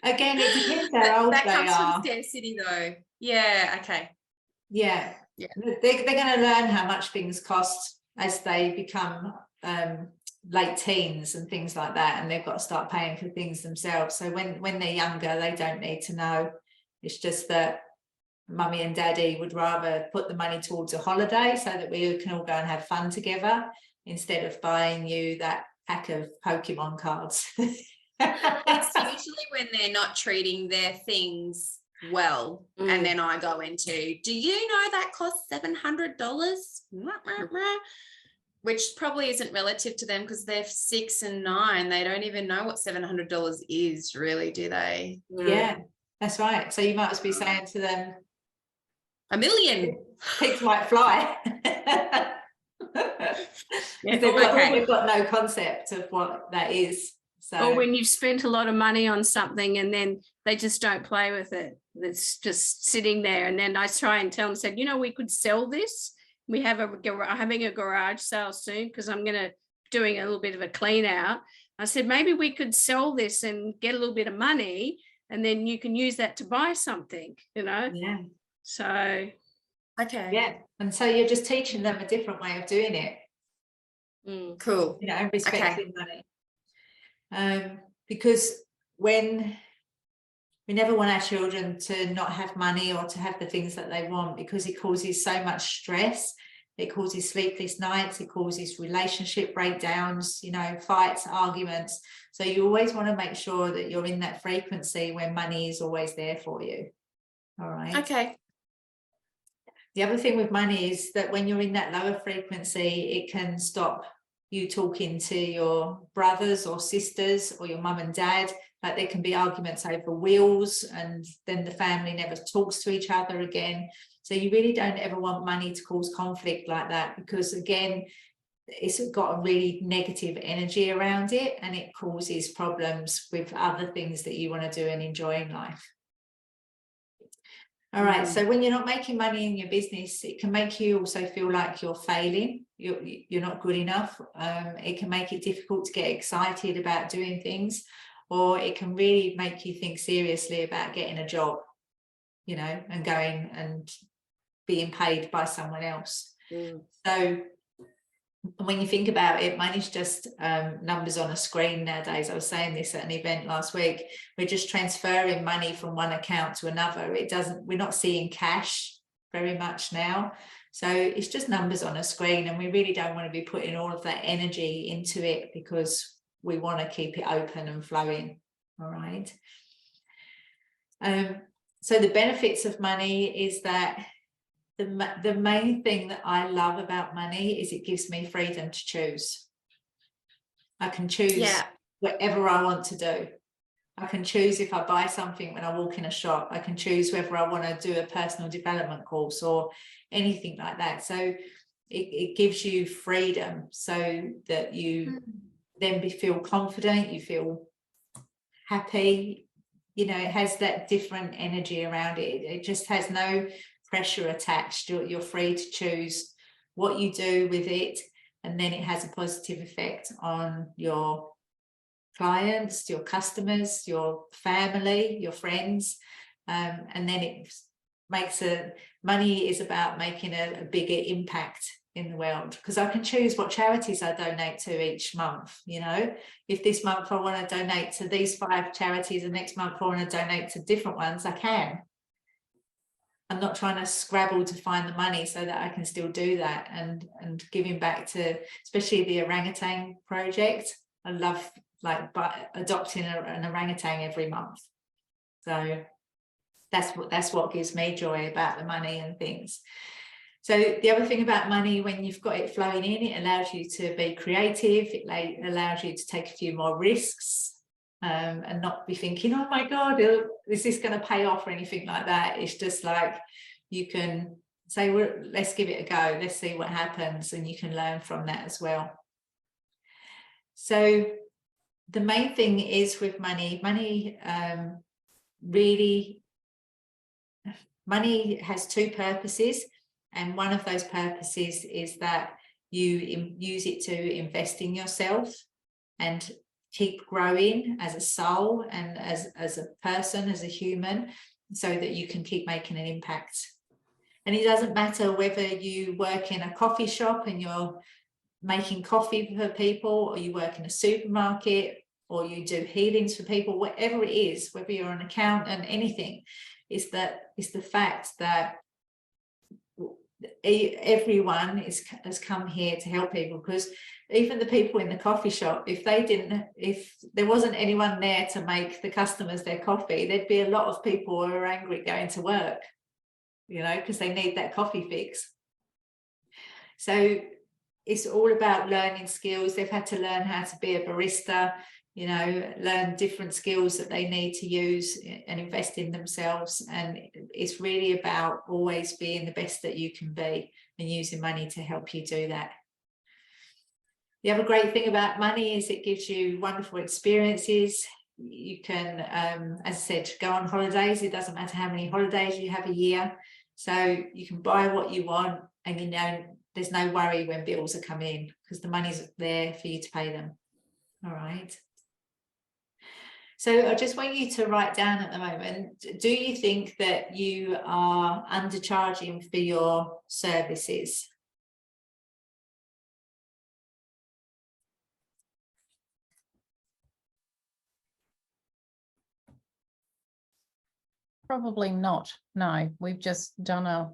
Again, it depends how old that they comes are. from scarcity though. Yeah. Okay. Yeah. They're going to learn how much things cost as they become late teens and things like that, and they've got to start paying for things themselves. So when they're younger, they don't need to know. It's just that mummy and daddy would rather put the money towards a holiday so that we can all go and have fun together, instead of buying you that pack of Pokemon cards. It's usually when they're not treating their things well, and then I go into, do you know that costs $700? Which probably isn't relative to them because they're 6 and 9. They don't even know what $700 is, really, do they? Yeah, that's right. So you might as well be saying to them, $1 million. Pigs might fly. They've got no concept of what that is. So, or when you've spent a lot of money on something and then they just don't play with it. It's just sitting there. And then I try and tell them, said, we could sell this. We have having a garage sale soon because I'm doing a little bit of a clean out. I said, maybe we could sell this and get a little bit of money, and then you can use that to buy something, Yeah. So. Okay. Yeah. And so you're just teaching them a different way of doing it. Cool. Respecting money. Because when we never want our children to not have money or to have the things that they want, because it causes so much stress it causes sleepless nights, it causes relationship breakdowns, you know, fights, arguments. So you always want to make sure that you're in that frequency where money is always there for you. All right. Okay. The other thing with money is that when you're in that lower frequency, it can stop you talking to your brothers or sisters or your mum and dad. Like there can be arguments over wills, and then the family never talks to each other again. So you really don't ever want money to cause conflict like that, because again, it's got a really negative energy around it, and it causes problems with other things that you want to do and enjoy in life. All right, so when you're not making money in your business, it can make you also feel like you're failing, you're not good enough. It can make it difficult to get excited about doing things, or it can really make you think seriously about getting a job, you know, and going and being paid by someone else. So when you think about it, money's just numbers on a screen nowadays. I was saying this at an event last week. We're just transferring money from one account to another. We're not seeing cash very much now. So it's just numbers on a screen, and we really don't want to be putting all of that energy into it, because we want to keep it open and flowing. All right. So the benefits of money is that the main thing that I love about money is it gives me freedom to choose. I can choose whatever I want to do. I can choose if I buy something when I walk in a shop. I can choose whether I want to do a personal development course or anything like that. So it gives you freedom, so that you then feel confident, you feel happy. You know, it has that different energy around it. It just has no pressure attached. You're free to choose what you do with it, and then it has a positive effect on your clients, your customers, your family, your friends, and then it makes money is about making a bigger impact in the world, because I can choose what charities I donate to each month. You know, if this month I want to donate to these 5 charities and next month I want to donate to different ones, I can. I'm not trying to scrabble to find the money, so that I can still do that, and giving back to, especially the orangutan project. I love adopting an orangutan every month. So that's what gives me joy about the money and things. So the other thing about money, when you've got it flowing in, it allows you to be creative. It allows you to take a few more risks. And not be thinking, oh my God, is this going to pay off or anything like that. It's just like you can say, well, let's give it a go. Let's see what happens. And you can learn from that as well. So the main thing is with money has 2 purposes. And one of those purposes is that you use it to invest in yourself and keep growing as a soul and as a person, as a human, so that you can keep making an impact. And it doesn't matter whether you work in a coffee shop and you're making coffee for people, or you work in a supermarket, or you do healings for people, whatever it is, whether you're an accountant, anything, is the fact that everyone has come here to help people. Because even the people in the coffee shop, if there wasn't anyone there to make the customers their coffee, there'd be a lot of people who are angry going to work, you know, because they need that coffee fix. So it's all about learning skills. They've had to learn how to be a barista, you know, learn different skills that they need to use and invest in themselves. And it's really about always being the best that you can be and using money to help you do that. The other great thing about money is it gives you wonderful experiences. You can, as I said, go on holidays. It doesn't matter how many holidays you have a year. So you can buy what you want, and you know there's no worry when bills are coming in, because the money's there for you to pay them. All right. So I just want you to write down at the moment, do you think that you are undercharging for your services? Probably not. No, we've just done a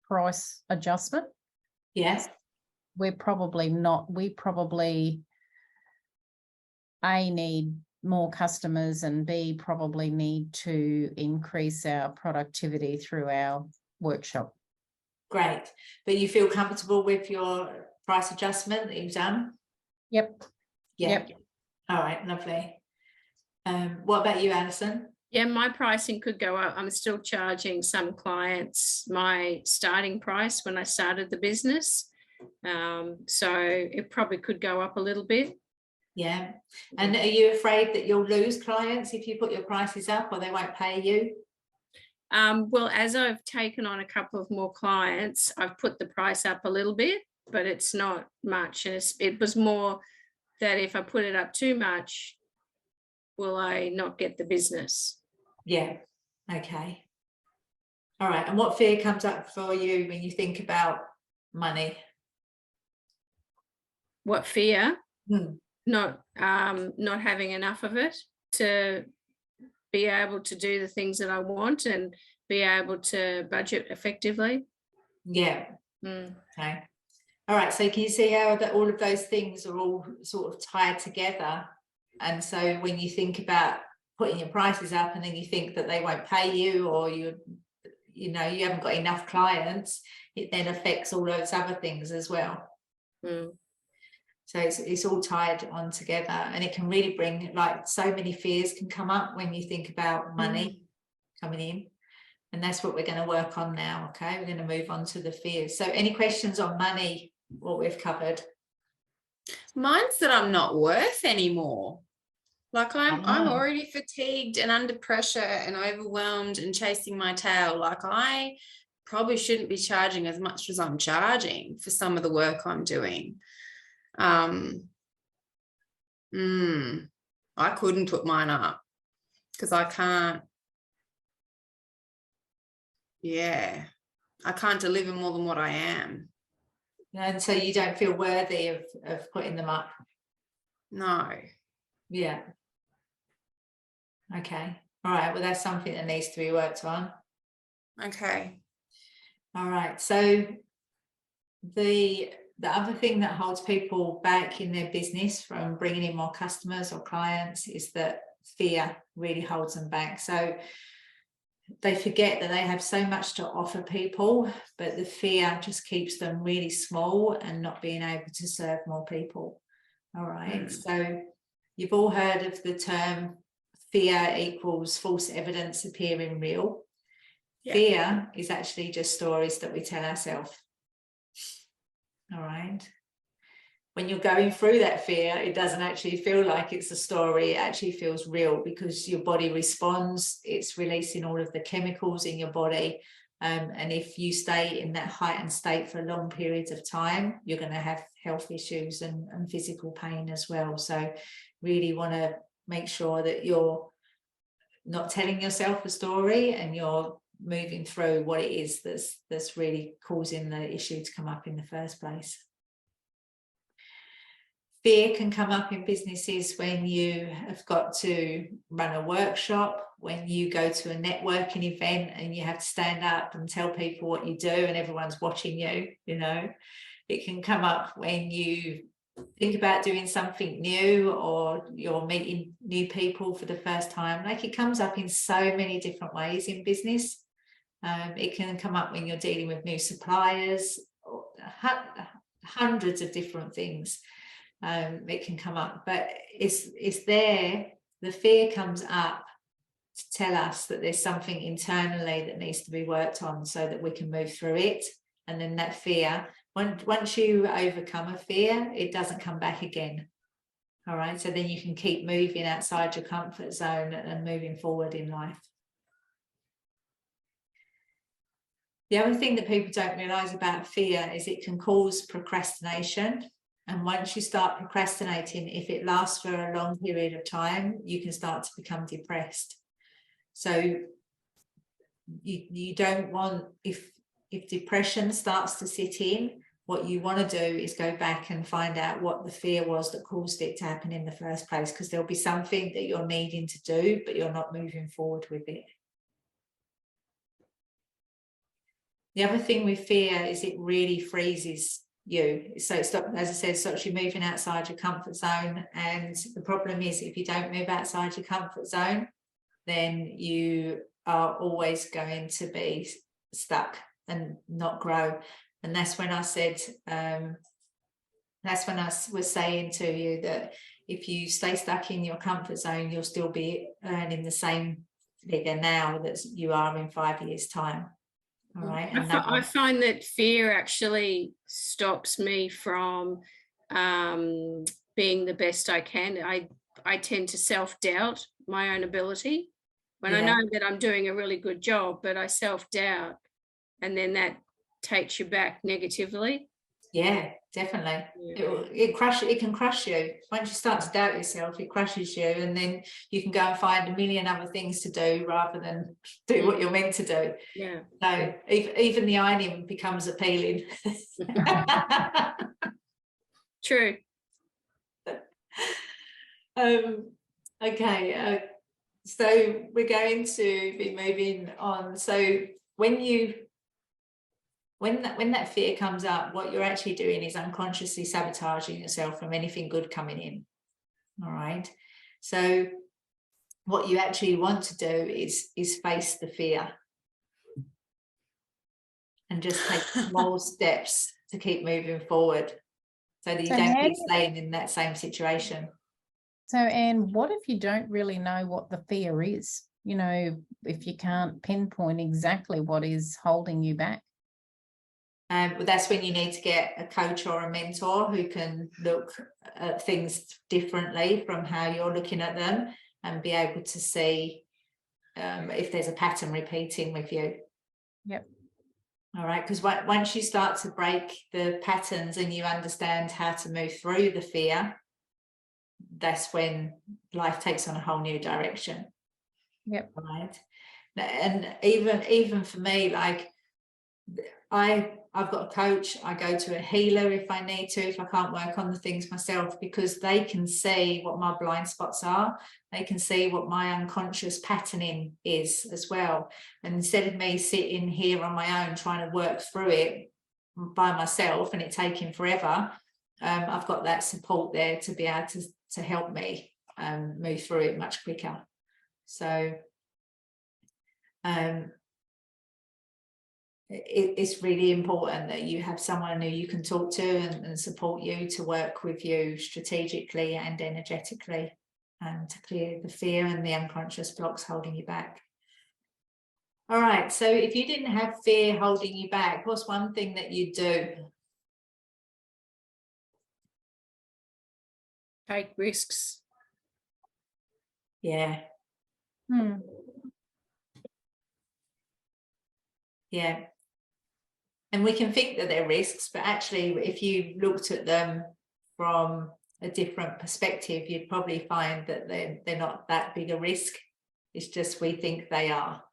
price adjustment Yes. We're probably not, we probably A, need more customers, and B, probably need to increase our productivity through our workshop. Great. But you feel comfortable with your price adjustment that you've done? Yep. Yeah. Yep. All right, lovely. What about you, Alison? Yeah, my pricing could go up. I'm still charging some clients my starting price when I started the business. So it probably could go up a little bit. Yeah. And are you afraid that you'll lose clients if you put your prices up, or they won't pay you? Well, as I've taken on a couple of more clients, I've put the price up a little bit, but it's not much. And it was more that if I put it up too much, will I not get the business? Yeah. Okay. All right. And what fear comes up for you when you think about money? What fear? Hmm. Not having enough of it to be able to do the things that I want and be able to budget effectively. Yeah. Okay. All right. So can you see how that all of those things are all sort of tied together? And so when you think about putting your prices up and then you think that they won't pay you, or you haven't got enough clients, it then affects all those other things as well. So it's all tied on together, and it can really bring, like, so many fears can come up when you think about money coming in, and that's what we're going to work on now. Okay, we're going to move on to the fears. So any questions on money, what we've covered? Mine's that I'm not worth anymore. Like I'm already fatigued and under pressure and overwhelmed and chasing my tail. Like I probably shouldn't be charging as much as I'm charging for some of the work I'm doing. I couldn't put mine up because I can't. Yeah, I can't deliver more than what I am. And so you don't feel worthy of putting them up? No. Yeah. Okay. All right. Well, that's something that needs to be worked on. Okay. All right. So the other thing that holds people back in their business from bringing in more customers or clients is that fear really holds them back. So they forget that they have so much to offer people, but the fear just keeps them really small and not being able to serve more people. All right. So you've all heard of the term fear equals false evidence appearing real. Yeah. Fear is actually just stories that we tell ourselves. All right. When you're going through that fear, it doesn't actually feel like it's a story. It actually feels real because your body responds. It's releasing all of the chemicals in your body. And if you stay in that heightened state for long periods of time, you're going to have health issues and physical pain as well. So really want to make sure that you're not telling yourself a story and you're moving through what it is that's really causing the issue to come up in the first place. Fear can come up in businesses when you have got to run a workshop, when you go to a networking event and you have to stand up and tell people what you do and everyone's watching you, It can come up when you think about doing something new or you're meeting new people for the first time. Like, it comes up in so many different ways in business. It can come up when you're dealing with new suppliers, hundreds of different things. It can come up, but it's there. The fear comes up to tell us that there's something internally that needs to be worked on so that we can move through it. And then that fear, once you overcome a fear, it doesn't come back again. All right, so then you can keep moving outside your comfort zone and moving forward in life. The other thing that people don't realize about fear is it can cause procrastination. And once you start procrastinating, if it lasts for a long period of time, you can start to become depressed. So you don't want, if depression starts to sit in, what you want to do is go back and find out what the fear was that caused it to happen in the first place, because there'll be something that you're needing to do, but you're not moving forward with it. The other thing with fear is it really freezes you. So it's, as I said, stops you moving outside your comfort zone. And the problem is, if you don't move outside your comfort zone, then you are always going to be stuck and not grow. And that's when I said, that's when I was saying to you that if you stay stuck in your comfort zone, you'll still be earning the same figure now that you are in 5 years' time. All right. And I find that fear actually stops me from being the best I can. I tend to self-doubt my own ability when I know that I'm doing a really good job, but I self-doubt, and then that takes you back negatively. Yeah, definitely. It can crush you. Once you start to doubt yourself, it crushes you, and then you can go and find a million other things to do rather than do what you're meant to do. Yeah. So even the ironing becomes appealing. True. Okay, so we're going to be moving on. So when that fear comes up, what you're actually doing is unconsciously sabotaging yourself from anything good coming in. All right. So what you actually want to do is face the fear and just take small steps to keep moving forward so that you don't keep staying in that same situation. So, Anne, what if you don't really know what the fear is? You know, if you can't pinpoint exactly what is holding you back? Well, that's when you need to get a coach or a mentor who can look at things differently from how you're looking at them and be able to see if there's a pattern repeating with you. Yep. All right, because once you start to break the patterns and you understand how to move through the fear, that's when life takes on a whole new direction. Yep. Right. And even for me, like I've got a coach, I go to a healer if I need to, if I can't work on the things myself, because they can see what my blind spots are. They can see what my unconscious patterning is as well. And instead of me sitting here on my own trying to work through it by myself and it taking forever, I've got that support there to be able to help me move through it much quicker. So it's really important that you have someone who you can talk to and support you to work with you strategically and energetically to clear the fear and the unconscious blocks holding you back. All right, so if you didn't have fear holding you back, what's one thing that you do? Take risks. Yeah. Yeah. And we can think that they're risks, but actually, if you looked at them from a different perspective, you'd probably find that they're not that big a risk. It's just we think they are.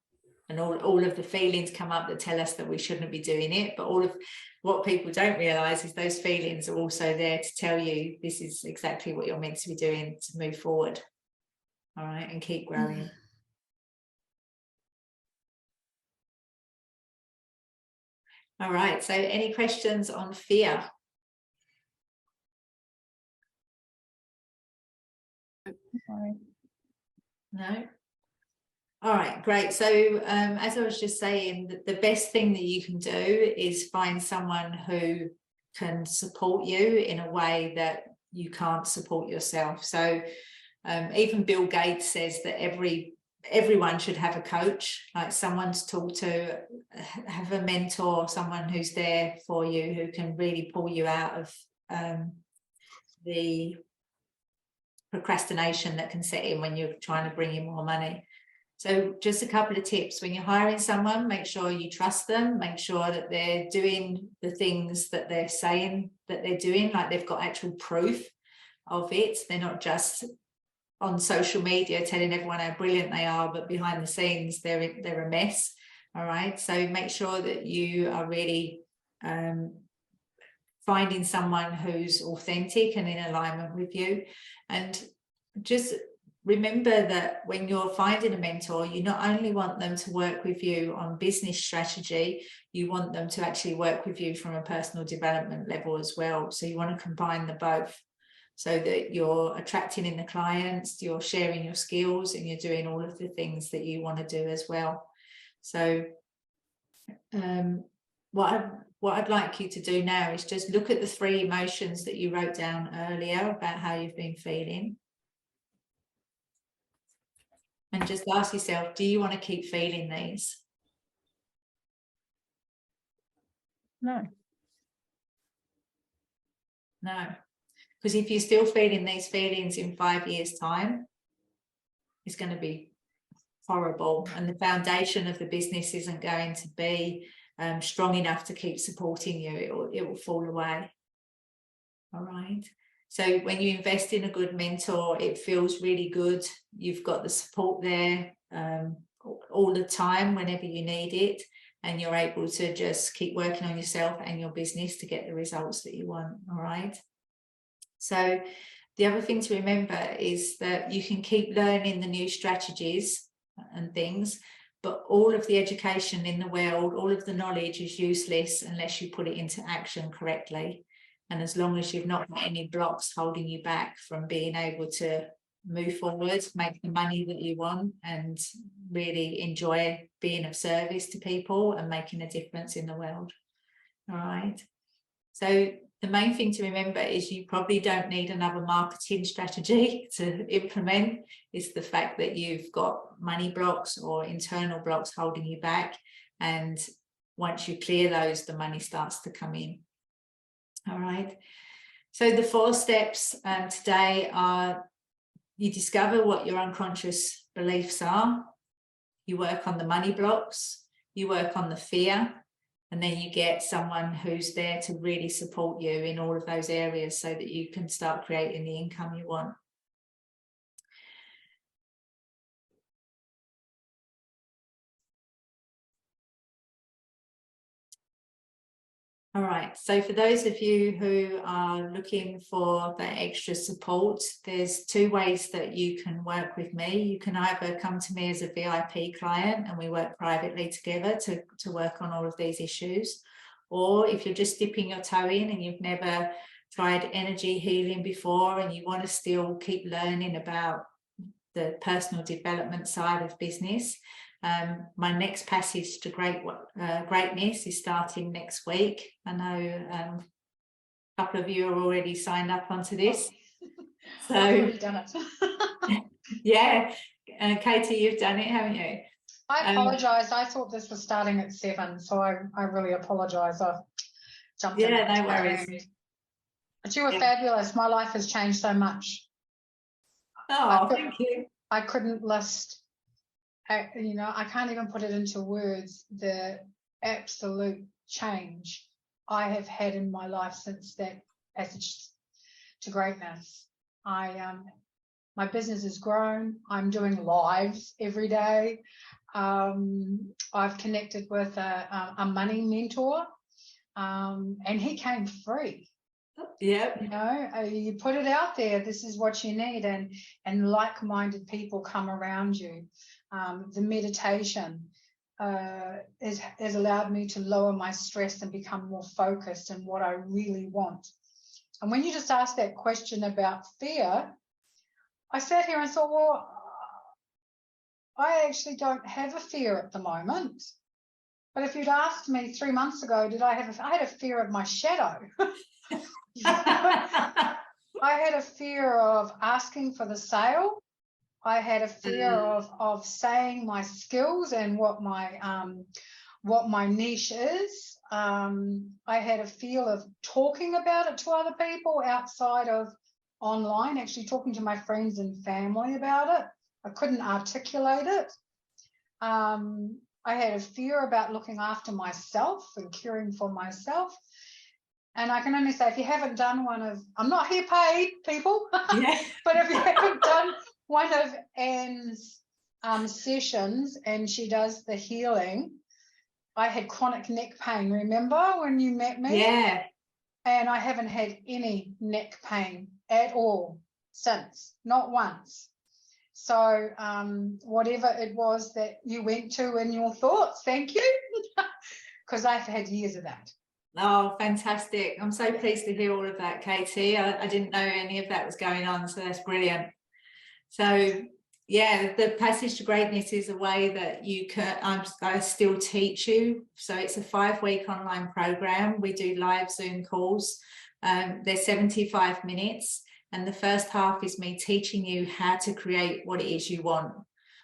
And all of the feelings come up that tell us that we shouldn't be doing it. But all of what people don't realise is those feelings are also there to tell you this is exactly what you're meant to be doing to move forward. All right, and keep growing. All right, so any questions on fear? No? All right, great. So as I was just saying, the best thing that you can do is find someone who can support you in a way that you can't support yourself. So even Bill Gates says that everyone should have a coach, like someone to talk to, have a mentor, someone who's there for you, who can really pull you out of the procrastination that can set in when you're trying to bring in more money. So just a couple of tips: when you're hiring someone, make sure you trust them, make sure that they're doing the things that they're saying that they're doing, like they've got actual proof of it. They're not just on social media telling everyone how brilliant they are, but behind the scenes they're a mess. All right, so make sure that you are really finding someone who's authentic and in alignment with you, and just remember that when you're finding a mentor, you not only want them to work with you on business strategy, you want them to actually work with you from a personal development level as well. So you want to combine the both, so that you're attracting in the clients, you're sharing your skills, and you're doing all of the things that you want to do as well. So what I'd like you to do now is just look at the 3 emotions that you wrote down earlier about how you've been feeling. And just ask yourself, do you want to keep feeling these? No. No. Because if you're still feeling these feelings in 5 years' time, it's going to be horrible. And the foundation of the business isn't going to be strong enough to keep supporting you. It will fall away. All right. So when you invest in a good mentor, it feels really good. You've got the support there all the time whenever you need it, and you're able to just keep working on yourself and your business to get the results that you want. All right. So the other thing to remember is that you can keep learning the new strategies and things, but all of the education in the world, all of the knowledge is useless unless you put it into action correctly. And as long as you've not got any blocks holding you back from being able to move forward, make the money that you want, and really enjoy being of service to people and making a difference in the world. All right. So the main thing to remember is you probably don't need another marketing strategy to implement. It's the fact that you've got money blocks or internal blocks holding you back. And once you clear those, the money starts to come in. All right. So the 4 steps today are: you discover what your unconscious beliefs are, you work on the money blocks, you work on the fear, and then you get someone who's there to really support you in all of those areas so that you can start creating the income you want. All right, so for those of you who are looking for that extra support, there's 2 ways that you can work with me. You can either come to me as a VIP client and we work privately together to work on all of these issues. Or if you're just dipping your toe in and you've never tried energy healing before and you want to still keep learning about the personal development side of business, my next passage to greatness is starting next week. I know a couple of you are already signed up onto this. So I've already done it. Yeah, Katy, you've done it, haven't you? I apologise. I thought this was starting at 7, so I really apologise. I jumped in. Yeah, no worries. But you were fabulous. My life has changed so much. Oh, thank you. I couldn't list, I can't even put it into words, the absolute change I have had in my life since that passage to greatness. My business has grown. I'm doing lives every day. I've connected with a money mentor, and he came free. Yeah. You put it out there, this is what you need, and like-minded people come around you. The meditation has allowed me to lower my stress and become more focused in what I really want. And when you just asked that question about fear, I sat here and thought, well, I actually don't have a fear at the moment. But if you'd asked me 3 months ago, I had a fear of my shadow. I had a fear of asking for the sale. I had a fear of saying my skills and what my niche is. I had a fear of talking about it to other people outside of online, actually talking to my friends and family about it. I couldn't articulate it. I had a fear about looking after myself and caring for myself. And I can only say, if you haven't done one of, I'm not here paid, people, Yeah. but if you haven't done one of Anne's sessions, and she does the healing, I had chronic neck pain, remember when you met me? Yeah. And I haven't had any neck pain at all since, not once. So whatever it was that you went to in your thoughts, thank you, because I've had years of that. Oh, fantastic. I'm so pleased to hear all of that, Katie. I didn't know any of that was going on, so that's brilliant. So yeah, the Passage to Greatness is a way that you can, I still teach you. So it's a 5-week online program. We do live Zoom calls. They're 75 minutes. And the first half is me teaching you how to create what it is you want.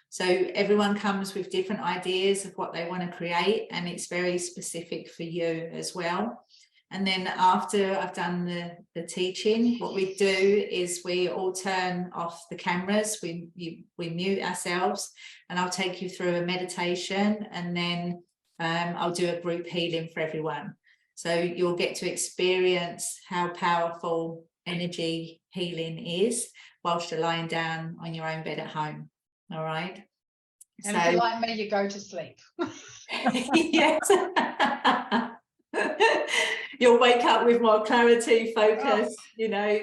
So everyone comes with different ideas of what they want to create, and it's very specific for you as well. And then after I've done the teaching, what we do is we all turn off the cameras, we mute ourselves, and I'll take you through a meditation, and then I'll do a group healing for everyone. So you'll get to experience how powerful energy healing is whilst you're lying down on your own bed at home. All right. And if you're like me, you go to sleep. Yes. You'll wake up with more clarity, focus, you know,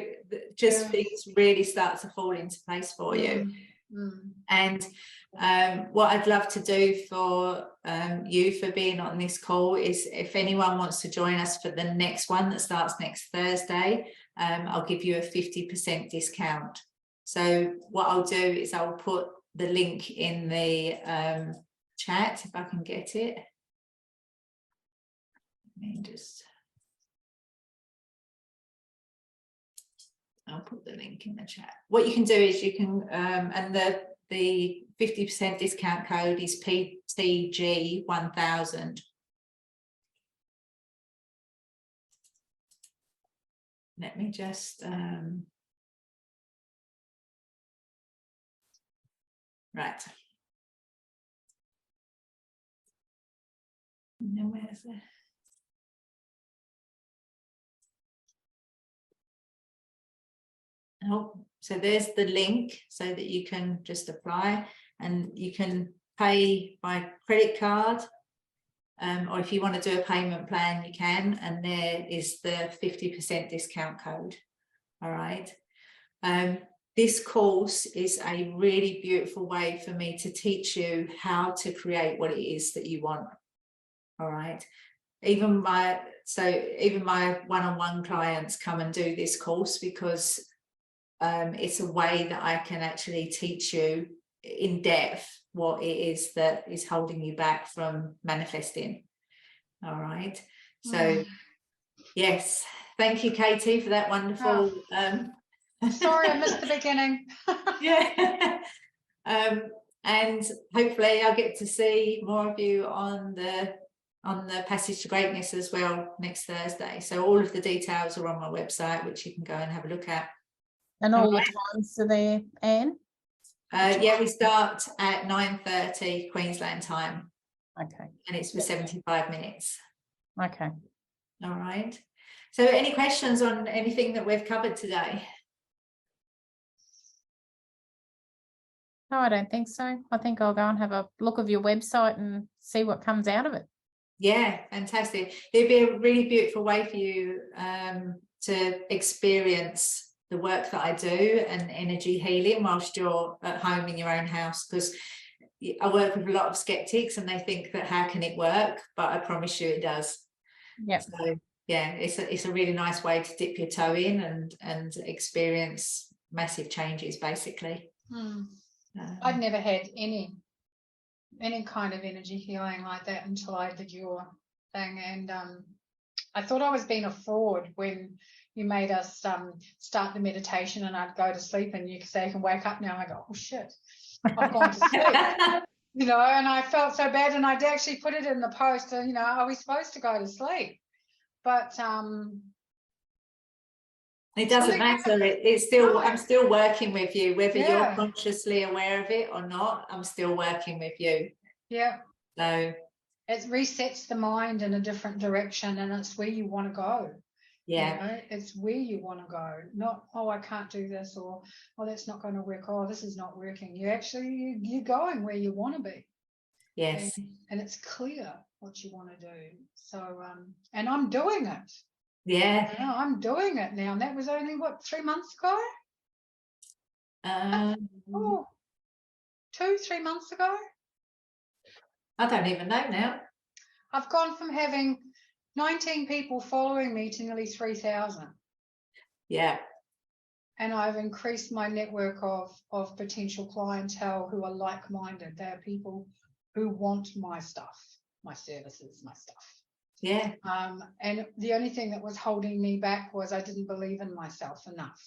just things really start to fall into place for you. And what I'd love to do for you for being on this call is, if anyone wants to join us for the next one that starts next Thursday, I'll give you a 50% discount. So what I'll do is I'll put the link in the chat if I can get it. Let me just, I'll put the link in the chat. What you can do is you can, and the 50% discount code is PTG 1000. Let me just, right. And then where's the, oh, so there's the link so that you can just apply, and you can pay by credit card, or if you want to do a payment plan, you can, and there is the 50% discount code. All right. This course is a really beautiful way for me to teach you how to create what it is that you want. All right. Even my one-on-one clients come and do this course because it's a way that I can actually teach you in depth what it is that is holding you back from manifesting. All right. So yes, thank you, Katie, for that wonderful sorry I missed the beginning. yeah. And hopefully I'll get to see more of you on the Passage to Greatness as well next Thursday. So all of the details are on my website, which you can go and have a look at. And all the times are there, Anne? Yeah, we start at 9:30 Queensland time. Okay. And it's for 75 minutes. Okay. All right. So any questions on anything that we've covered today? No, I don't think so. I think I'll go and have a look of your website and see what comes out of it. Yeah, fantastic. It'd be a really beautiful way for you to experience the work that I do and energy healing whilst you're at home in your own house, because I work with a lot of skeptics and they think that how can it work, but I promise you it does. Yeah. So yeah, it's a really nice way to dip your toe in and experience massive changes basically. I'd never had any kind of energy healing like that until I did your thing, and I thought I was being a fraud when you made us start the meditation and I'd go to sleep and you say you can wake up now. I go, oh shit, I've gone to sleep. You know, and I felt so bad, and I'd actually put it in the post, and you know, are we supposed to go to sleep? But it doesn't matter. It's still, I'm still working with you, whether Yeah. you're consciously aware of it or not. I'm still working with you. Yeah. So it resets the mind in a different direction, and it's where you want to go. yeah. You know, it's where you want to go, not, oh, I can't do this, or oh, that's not going to work, oh, this is not working. You're going where you want to be. Yes. And it's clear what you want to do. So and I'm doing it. Yeah. You know, I'm doing it now, and that was only what, 3 months ago. Oh, 2-3 months ago. I don't even know now. I've gone from having 19 people following me to nearly 3,000. Yeah. And I've increased my network of potential clientele who are like-minded. They are people who want my stuff, my services, my stuff. Yeah. And the only thing that was holding me back was I didn't believe in myself enough.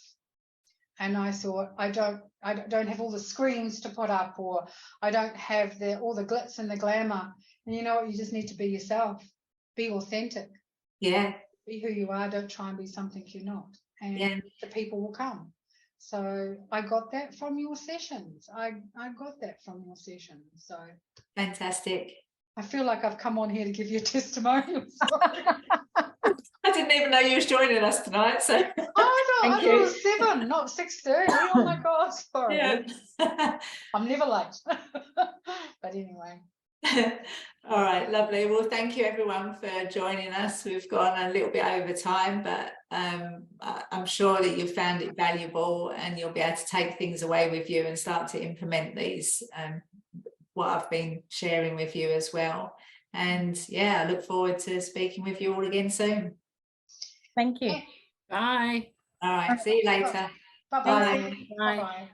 And I thought, I don't have all the screens to put up, or I don't have all the glitz and the glamour. And you know what? You just need to be yourself. Be authentic. Yeah. Be who you are. Don't try and be something you're not. And Yeah. the people will come. So I got that from your sessions. I got that from your sessions. So Fantastic. I feel like I've come on here to give you a testimonial. Sorry. I didn't even know you was joining us tonight. So I thought Thank it you. was 7, not 6:30. Oh my God, sorry. yeah. I'm never late. But anyway. All right, lovely. Well, thank you everyone for joining us. We've gone a little bit over time, but I'm sure that you've found it valuable and you'll be able to take things away with you and start to implement these, what I've been sharing with you as well. And yeah, I look forward to speaking with you all again soon. Thank you. Bye. All right, see you later. Bye-bye. Bye. Bye. Bye-bye.